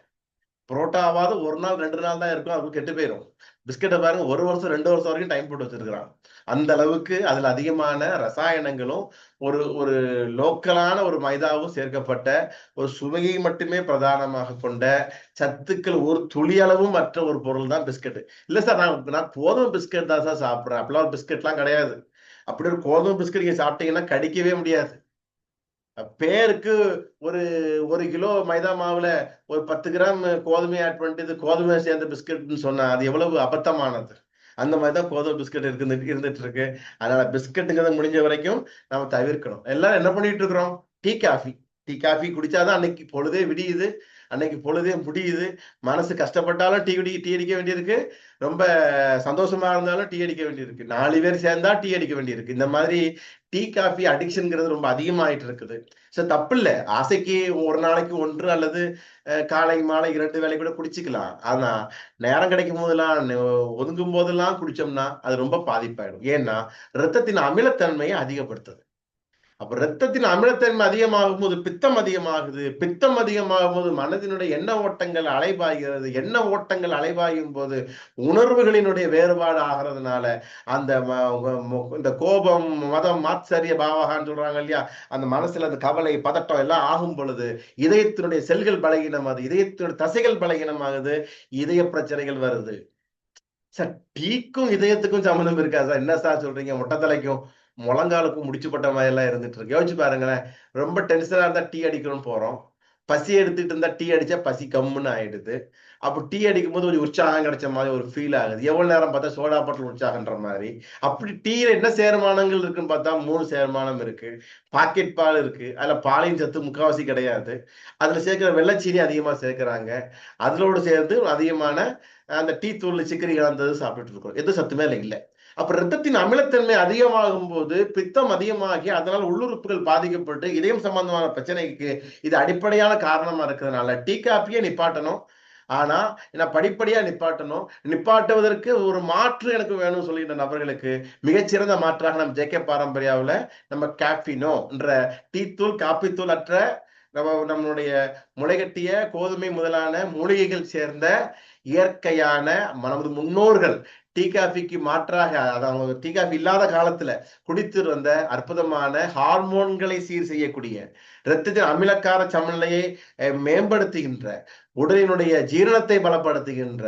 புரோட்டாவாவது 1 நாள் 2 நாள் தான் இருக்கும், அது கெட்டு போயிடும். பிஸ்கெட்டை பாருங்க 1 வருஷம் 2 வருஷம் வரைக்கும் டைம் போட்டு வச்சிருக்கிறான். அந்த அளவுக்கு அதுல அதிகமான ரசாயனங்களும் ஒரு ஒரு லோக்கலான ஒரு மைதாவும் சேர்க்கப்பட்ட ஒரு சுவையை மட்டுமே பிரதானமாக கொண்ட சத்துக்கள் ஒரு துளி அளவும் மற்ற ஒரு பொருள் தான் பிஸ்கட். இல்ல சார், நான் கோதுமை பிஸ்கட் தான் சார் சாப்பிடுறேன். அப்படிலாம் ஒரு பிஸ்கட்லாம் கிடையாது. அப்படி ஒரு கோதுமை பிஸ்கட் நீங்க சாப்பிட்டீங்கன்னா கடிக்கவே முடியாது. பேருக்கு ஒரு 1 கிலோ மைதா மாவுல ஒரு 10 கிராம் கோதுமை ஆட் பண்ணிட்டு இது கோதுமை சேர்ந்த பிஸ்கட்னு சொன்னா அது எவ்வளவு அபத்தமானது. அந்த மாதிரிதான் கோதுமை பிஸ்கட் இருந்துட்டு இருக்கு. அதனால பிஸ்கட்டுங்கிறத முடிஞ்ச வரைக்கும் நம்ம தவிர்க்கணும். எல்லாரும் என்ன பண்ணிட்டு இருக்கிறோம்? Tea coffee. டீ காஃபி குடிச்சாதான் அன்னைக்கு பொழுதே விடியுது, அன்னைக்கு பொழுதே முடியுது. மனசு கஷ்டப்பட்டாலும் டீ அடிக்க வேண்டியிருக்கு, ரொம்ப சந்தோஷமா இருந்தாலும் டீ அடிக்க வேண்டியிருக்கு, 4 பேர் சேர்ந்தா டீ அடிக்க வேண்டியிருக்கு. இந்த மாதிரி டீ காஃபி அடிக்ஷன்ங்கிறது ரொம்ப அதிகமாயிட்டு இருக்குது. சோ தப்பு இல்ல, ஆசைக்கு ஒரு நாளைக்கு 1 அல்லது காலை மாலை 2 வேளை கூட குடிச்சுக்கலாம். ஆனா நேரம் கிடைக்கும் போதெல்லாம் ஒதுங்கும் போதெல்லாம் குடிச்சோம்னா அது ரொம்ப பாதிப்பாயிடும். ஏன்னா ரத்தத்தின் அமிலத்தன்மையை அதிகப்படுத்துது. அப்ப ரத்தத்தின் அமிலத்தன்மை அதிகமாகும் போது பித்தம் அதிகமாகுது, பித்தம் அதிகமாகும் போது மனதினுடைய எண்ண ஓட்டங்கள் அலைபாய்கிறது, எண்ண ஓட்டங்கள் அலைபாயும் போது உணர்வுகளினுடைய வேறுபாடு ஆகிறதுனால அந்த இந்த கோபம் மதம் மாத்சரிய பாவகான்னு சொல்றாங்க இல்லையா, அந்த மனசுல அந்த கவலை பதட்டம் எல்லாம் ஆகும் பொழுது இதயத்தினுடைய செல்கள் பலகீனமாகுது, இதயத்தினுடைய தசைகள் பலகீனமாகுது, இதய பிரச்சனைகள் வருது. சார் டீக்கும் இதயத்துக்கும் சம்மந்தம் இருக்கா சார்? என்ன சார் சொல்றீங்க? மொட்டத்தலைக்கும் முழங்காலுக்கும் முடிச்சுப்பட்ட மாதிரி எல்லாம் இருந்துட்டு இருக்கு. யோசிச்சு பாருங்களேன். ரொம்ப டென்ஷனா இருந்தா டீ அடிக்கணும்னு போறோம், பசி எடுத்துட்டு இருந்தா டீ அடிச்சா பசி கம்முன்னு ஆயிடுது. அப்போ டீ அடிக்கும் போது ஒரு உற்சாகம் கிடைச்ச மாதிரி ஒரு ஃபீல் ஆகுது. எவ்வளவு நேரம் பார்த்தா சோடா பாட்டில் உற்சாகன்ற மாதிரி. அப்படி டீல என்ன சேர்மானங்கள் இருக்குன்னு பார்த்தா 3 சேர்மானம் இருக்கு. பாக்கெட் பால் இருக்கு, அதுல பாலின் சத்து முக்காவாசி கிடையாது. அதுல சேர்க்கிற வெள்ளச்சீனி அதிகமா சேர்க்கிறாங்க. அதோடு சேர்ந்து அதிகமான அந்த டீ தூள் சிக்கரி கலந்தது சாப்பிட்டு இருக்கோம். எது சத்துமே இல்ல. அப்ப ரத்தத்தின் அமிலத்தன்மை அதிகமாகும் போது பித்தம் அதிகமாகி அதனால உள்ளுறுப்புகள் பாதிக்கப்பட்டு இதயம் சம்பந்தமான பிரச்சனைக்கு இது அடிப்படையான காரணமா இருக்கிறதுனால டீ காப்பியை நிப்பாட்டணும். ஆனா நான் படிப்படியா நிப்பாட்டணும். நிப்பாட்டுவதற்கு ஒரு மாற்று எனக்கு வேணும்னு சொல்லிட்ட நபர்களுக்கு மிகச்சிறந்த மாற்றாக நம்ம ஜேகே பாரம்பரியாவில் நம்ம கேஃபினோ என்ற டீ தூள் காப்பி தூள் அற்ற நம்மளுடைய முளைகட்டிய கோதுமை முதலான மூலிகைகள் சேர்ந்த இயற்கையான நமது முன்னோர்கள் டீ காஃபிக்கு மாற்றாக, அதாவது டீ காஃபி இல்லாத காலத்துல குடித்து வந்த அற்புதமான ஹார்மோன்களை சீர் செய்யக்கூடிய, இரத்தத்தின் அமிலக்கார சமநிலையை மேம்படுத்துகின்ற, உடலினுடைய ஜீரணத்தை பலப்படுத்துகின்ற,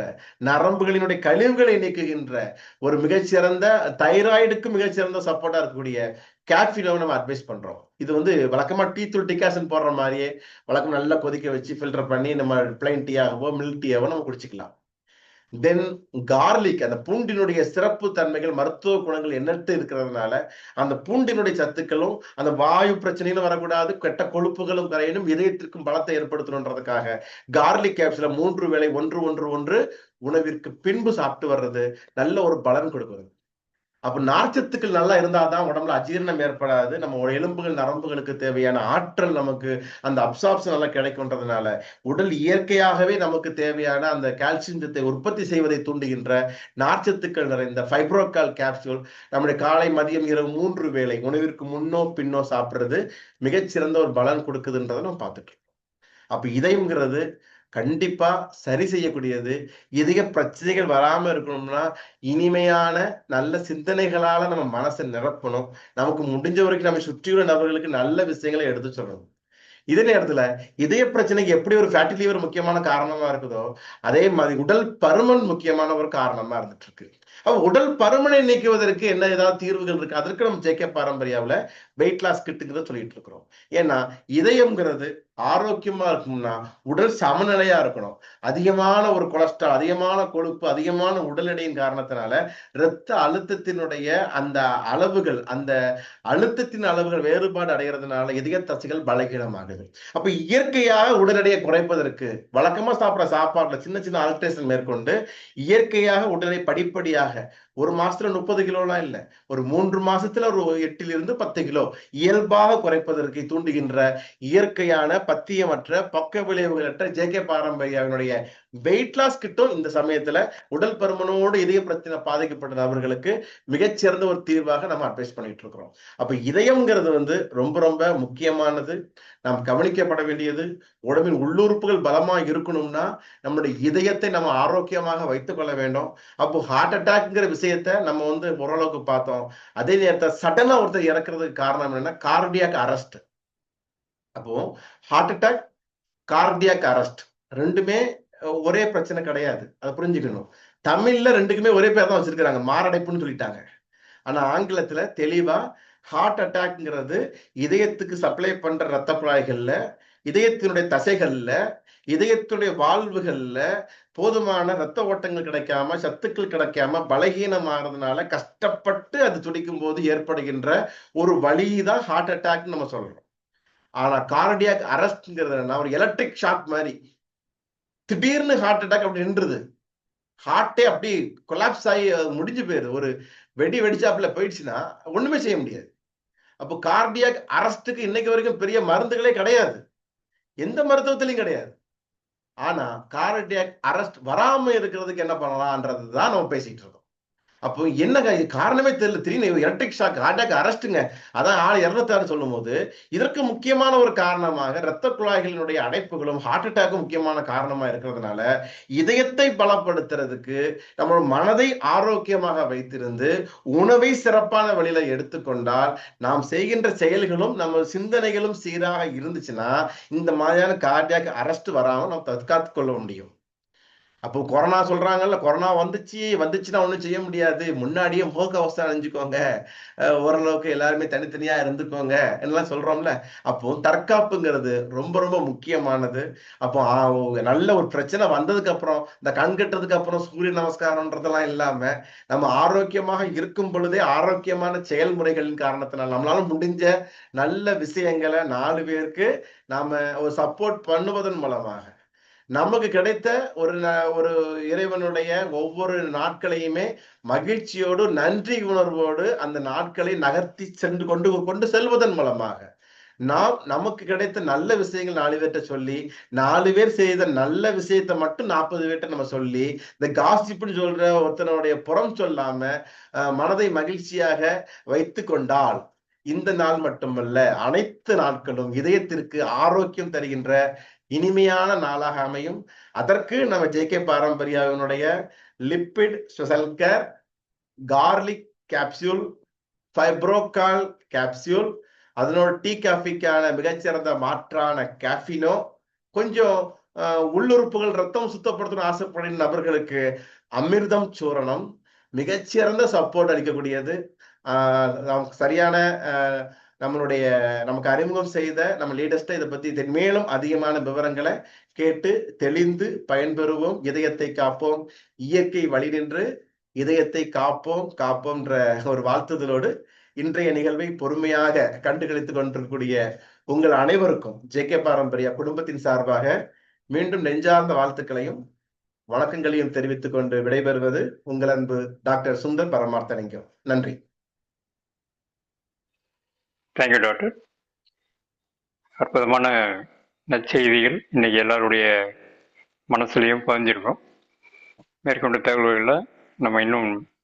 நரம்புகளினுடைய கழிவுகளை நீக்குகின்ற ஒரு மிகச்சிறந்த தைராய்டுக்கு மிகச்சிறந்த சப்போர்ட்டா இருக்கக்கூடிய கேஃபினோ நம்ம அட்வைஸ் பண்றோம். இது வழக்கமா டீ தூள் டிகாஷன் போடுற மாதிரியே வழக்கம் நல்லா கொதிக்க வச்சு ஃபில்டர் பண்ணி நம்ம பிளைன் டீயாகவோ மில்க் டீயாவோ நம்ம குடிச்சுக்கலாம். தென் கார்லிக், அந்த பூண்டினுடைய சிறப்பு தன்மைகள் மருத்துவ குணங்கள் எண்ணற்று இருக்கிறதுனால அந்த பூண்டினுடைய சத்துக்களும் அந்த வாயு பிரச்சனையும் வரக்கூடாது, கெட்ட கொழுப்புகளும் கரையணும், இதயத்திற்கும் பலத்தை ஏற்படுத்தணுன்றதுக்காக கார்லிக் கேப்சூல 3 வேளை 1 1 1 உணவிற்கு பின்பு சாப்பிட்டு வர்றது நல்ல ஒரு பலன் கொடுக்கிறது. அப்ப நார்ச்சத்துக்கள் நல்லா இருந்தாதான் உடம்புல அஜீரணம் ஏற்படாது, நம்ம எலும்புகள் நரம்புகளுக்கு தேவையான ஆற்றல் நமக்கு அந்த அப்சார்ப்ஷன் நல்லா கிடைக்கும்ன்றதுனால உடல் இயற்கையாகவே நமக்கு தேவையான அந்த கால்சியம் சத்தை உற்பத்தி செய்வதை தூண்டுகின்ற நார்ச்சத்துக்கள் நிறைந்த ஃபைப்ரோகால் கேப்சூல் நம்முடைய காலை மதியம் இரவு 3 வேளை உணவிற்கு முன்னோ பின்னோ சாப்பிடுறது மிகச்சிறந்த ஒரு பலன் கொடுக்குதுன்றதை நம்ம பார்த்துட்டு இருக்கோம். அப்ப இதயம்ங்கிறது கண்டிப்பா சரி செய்யக்கூடியது. இதய பிரச்சனைகள் வராம இருக்கணும்னா இனிமையான நல்ல சிந்தனைகளால நம்ம மனசை நிரப்பணும். நமக்கு முடிஞ்ச வரைக்கும் நம்ம சுற்றியுள்ள நபர்களுக்கு நல்ல விஷயங்களை எடுத்து சொல்லணும். இதே நேரத்துல இதய பிரச்சனைக்கு எப்படி ஒரு ஃபேட்டி லிவர் முக்கியமான காரணமா இருக்குதோ அதே மாதிரி உடல் பருமன் முக்கியமான ஒரு காரணமா இருந்துட்டு இருக்கு. அப்ப உடல் பருமனை நீக்குவதற்கு என்ன ஏதாவது தீர்வுகள் இருக்கு? அதற்கு நம்ம ஜேகே பாரம்பரியாவில் வெயிட் லாஸ் கிட்டுங்கிறத சொல்லிட்டு இருக்கிறோம். ஏன்னா இதயம்ங்கிறது ஆரோக்கியமா இருக்கணும்னா உடல் சமநிலையா இருக்கணும். அதிகமான ஒரு கொலஸ்ட்ரால், அதிகமான கொழுப்பு, அதிகமான உடல் எடையின் காரணத்தினால இரத்த அழுத்தத்தினுடைய அந்த அளவுகள், அந்த அழுத்தத்தின் அளவுகள் வேறுபாடு அடைகிறதுனால இதய தசைகள் பலகீனமாகுது. அப்ப இயற்கையாக உடல் எடையை குறைப்பதற்கு வழக்கமா சாப்பிடுற சாப்பாடுல சின்ன சின்ன ஆல்ட்ரேஷன் மேற்கொண்டு இயற்கையாக உடலை படிப்படியாக ஒரு மாசத்துல 30 கிலோலாம் இல்ல, ஒரு 3 மாசத்துல ஒரு 8 to 10 கிலோ இயல்பாக குறைப்பதற்கு தூண்டுகின்ற இயற்கையான பத்தியமற்ற பக்க விளைவுகளற்ற ஜேகே பாரம்பரியாவினுடைய வெயிட் லாஸ் கிட்டும் இந்த சமயத்துல உடல் பருமனோடு இதய பிரச்சனை பாதிக்கப்பட்ட நபர்களுக்கு மிகச்சிறந்த ஒரு தீர்வாக நம்ம அட்வைஸ் பண்ணிட்டு இருக்கிறோம். அப்ப இதயம்ங்கிறது ரொம்ப ரொம்ப முக்கியமானது, நாம் கவனிக்கப்பட வேண்டியது. உடம்பின் உள்ளுறுப்புகள் பலமா இருக்கணும்னா நம்மளுடைய இதயத்தை நம்ம ஆரோக்கியமாக வைத்துக் கொள்ள வேண்டும். அப்போ ஹார்ட் அட்டாக்ங்கிற விஷயத்த நம்ம ஓரளவுக்கு பார்த்தோம். அதே நேரத்தில் சடனா ஒருத்தர் இறக்குறதுக்கு காரணம் என்னன்னா கார்டியாக் அரெஸ்ட். அப்போ ஹார்ட் அட்டாக், கார்டியாக் அரெஸ்ட் ரெண்டுமே ஒரே பிரச்சனை கிடையாது, அதை புரிஞ்சுக்கணும். தமிழ்ல ரெண்டுக்குமே ஒரே பேர் தான் வச்சிருக்கிறாங்க, மாரடைப்புன்னு சொல்லிட்டாங்க. ஆனா ஆங்கிலத்துல தெளிவா ஹார்ட் அட்டாக்ங்கிறது இதயத்துக்கு சப்ளை பண்ற ரத்த குழாய்கள்ல, இதயத்தினுடைய தசைகள்ல, இதயத்துடைய வாழ்வுகள்ல போதுமான ரத்த ஓட்டங்கள் கிடைக்காம, சத்துக்கள் கிடைக்காம பலகீனமாகிறதுனால கஷ்டப்பட்டு அது துடிக்கும் போது ஏற்படுகின்ற ஒரு வலிதான் ஹார்ட் அட்டாக் நம்ம சொல்றோம். ஆனா கார்டியாக் அரெஸ்ட்ங்கிறது ஒரு எலக்ட்ரிக் ஷாக் மாதிரி திடீர்னு ஹார்ட் அட்டாக் அப்படி நின்றுது, ஹார்ட்டே அப்படி கொலாப்ஸ் ஆகி முடிஞ்சு போயிருது. ஒரு வெடி வெடிச்சாப்புல போயிடுச்சுன்னா ஒண்ணுமே செய்ய முடியாது. அப்போ கார்டியாக் அரெஸ்டுக்கு இன்னைக்கு வரைக்கும் பெரிய மருந்துகளே கிடையாது, எந்த மருத்துவத்திலையும் கிடையாது. ஆனா கார்டியாக் அரெஸ்ட் வராம இருக்கிறதுக்கு என்ன பண்ணலாம்ன்றதுதான் நம்ம பேசிட்டு இருக்கோம். அப்போ என்னங்க இது காரணமே தெரியல, திடீர்னு எலக்ட்ரிக் ஷாக் ஹார்ட் அரெஸ்ட்டுங்க, அதான் 206 சொல்லும் போது இதற்கு முக்கியமான ஒரு காரணமாக இரத்த குழாய்களினுடைய அடைப்புகளும் ஹார்ட் அட்டாக்கும் முக்கியமான காரணமா இருக்கிறதுனால இதயத்தை பலப்படுத்துறதுக்கு நம்ம மனதை ஆரோக்கியமாக வைத்திருந்து உணவை சிறப்பான வழியில எடுத்துக்கொண்டால் நாம் செய்கின்ற செயல்களும் நம்ம சிந்தனைகளும் சீராக இருந்துச்சுன்னா இந்த மாதிரியான கார்டியாக் அரெஸ்ட் வராம நம்ம தற்காத்து கொள்ள முடியும். அப்போ கொரோனா சொல்றாங்கல்ல, கொரோனா வந்துச்சுன்னா ஒண்ணும் செய்ய முடியாது, முன்னாடியே முகக்கவசம் அணிஞ்சுக்கோங்க, ஓரளவுக்கு எல்லாருமே தனித்தனியா இருந்துக்கோங்க எல்லாம் சொல்றோம்ல. அப்போ தற்காப்புங்கிறது ரொம்ப ரொம்ப முக்கியமானது. அப்போ நல்ல ஒரு பிரச்சனை வந்ததுக்கு அப்புறம் இந்த கண் கட்டுறதுக்கு அப்புறம் சூரிய நமஸ்காரம்ன்றதெல்லாம் இல்லாம நம்ம ஆரோக்கியமாக இருக்கும் பொழுதே ஆரோக்கியமான செயல்முறைகளின் காரணத்தினால் நம்மளால முடிஞ்ச நல்ல விஷயங்களை 4 பேருக்கு நாம ஒரு சப்போர்ட் பண்ணுவதன் மூலமாக நமக்கு கிடைத்த ஒரு இறைவனுடைய ஒவ்வொரு நாட்களையுமே மகிழ்ச்சியோடு நன்றி உணர்வோடு அந்த நாட்களை நகர்த்தி சென்று கொண்டு செல்வதன் மூலமாக நாம் நமக்கு கிடைத்த நல்ல விஷயங்கள் 4 பேர்கிட்ட சொல்லி 4 பேர் செய்த நல்ல விஷயத்தை மட்டும் 40 பேர்கிட்ட நம்ம சொல்லி இந்த காசிப்னு சொல்ற ஒருத்தனுடைய புறம் சொல்லாம மனதை மகிழ்ச்சியாக வைத்து கொண்டால் இந்த நாள் மட்டுமல்ல அனைத்து நாட்களும் இதயத்திற்கு ஆரோக்கியம் தருகின்ற இனிமையான நாளாக அமையும். அதற்கு நம்ம ஜேகே பாரம்பரியாவினுடைய lipid special care, garlic capsule, Fibrocal capsule, அதனோட டீ காஃபிக்கான மிகச்சிறந்த மாற்றான கேஃபினோ, கொஞ்சம் உள்ளுறுப்புகள் ரத்தம் சுத்தப்படுத்தணும் ஆசைப்படும் நபர்களுக்கு அமிர்தம் சூரணம் மிகச்சிறந்த சப்போர்ட் அளிக்கக்கூடியது. சரியான நமக்கு அறிமுகம் செய்த நம்ம லீடர்ஸ்ட இதை பத்தி மேலும் அதிகமான விவரங்களை கேட்டு தெளிந்து பயன்பெறுவோம். இதயத்தை காப்போம், இயற்கை வழி நின்று இதயத்தை காப்போம்ன்ற ஒரு வாழ்த்துதலோடு இன்றைய நிகழ்வை பொறுமையாக கண்டுகளித்துக் கொண்டிருக்கக்கூடிய உங்கள் அனைவருக்கும் ஜேகே பாரம்பரியா குடும்பத்தின் சார்பாக மீண்டும் நெஞ்சார்ந்த வாழ்த்துக்களையும் வணக்கங்களையும் தெரிவித்துக் கொண்டு விடைபெறுவது உங்கள் அன்பு டாக்டர் சுந்தர் பரமார்த்தலிங்கம். நன்றி. Thank you doctor. அற்புதமான நற்செய்திகள் இன்னைக்கு எல்லாருடைய மனசுலையும் பதிஞ்சிருக்கும். மேற்கொண்ட தகவல்களில் நம்ம இன்னும்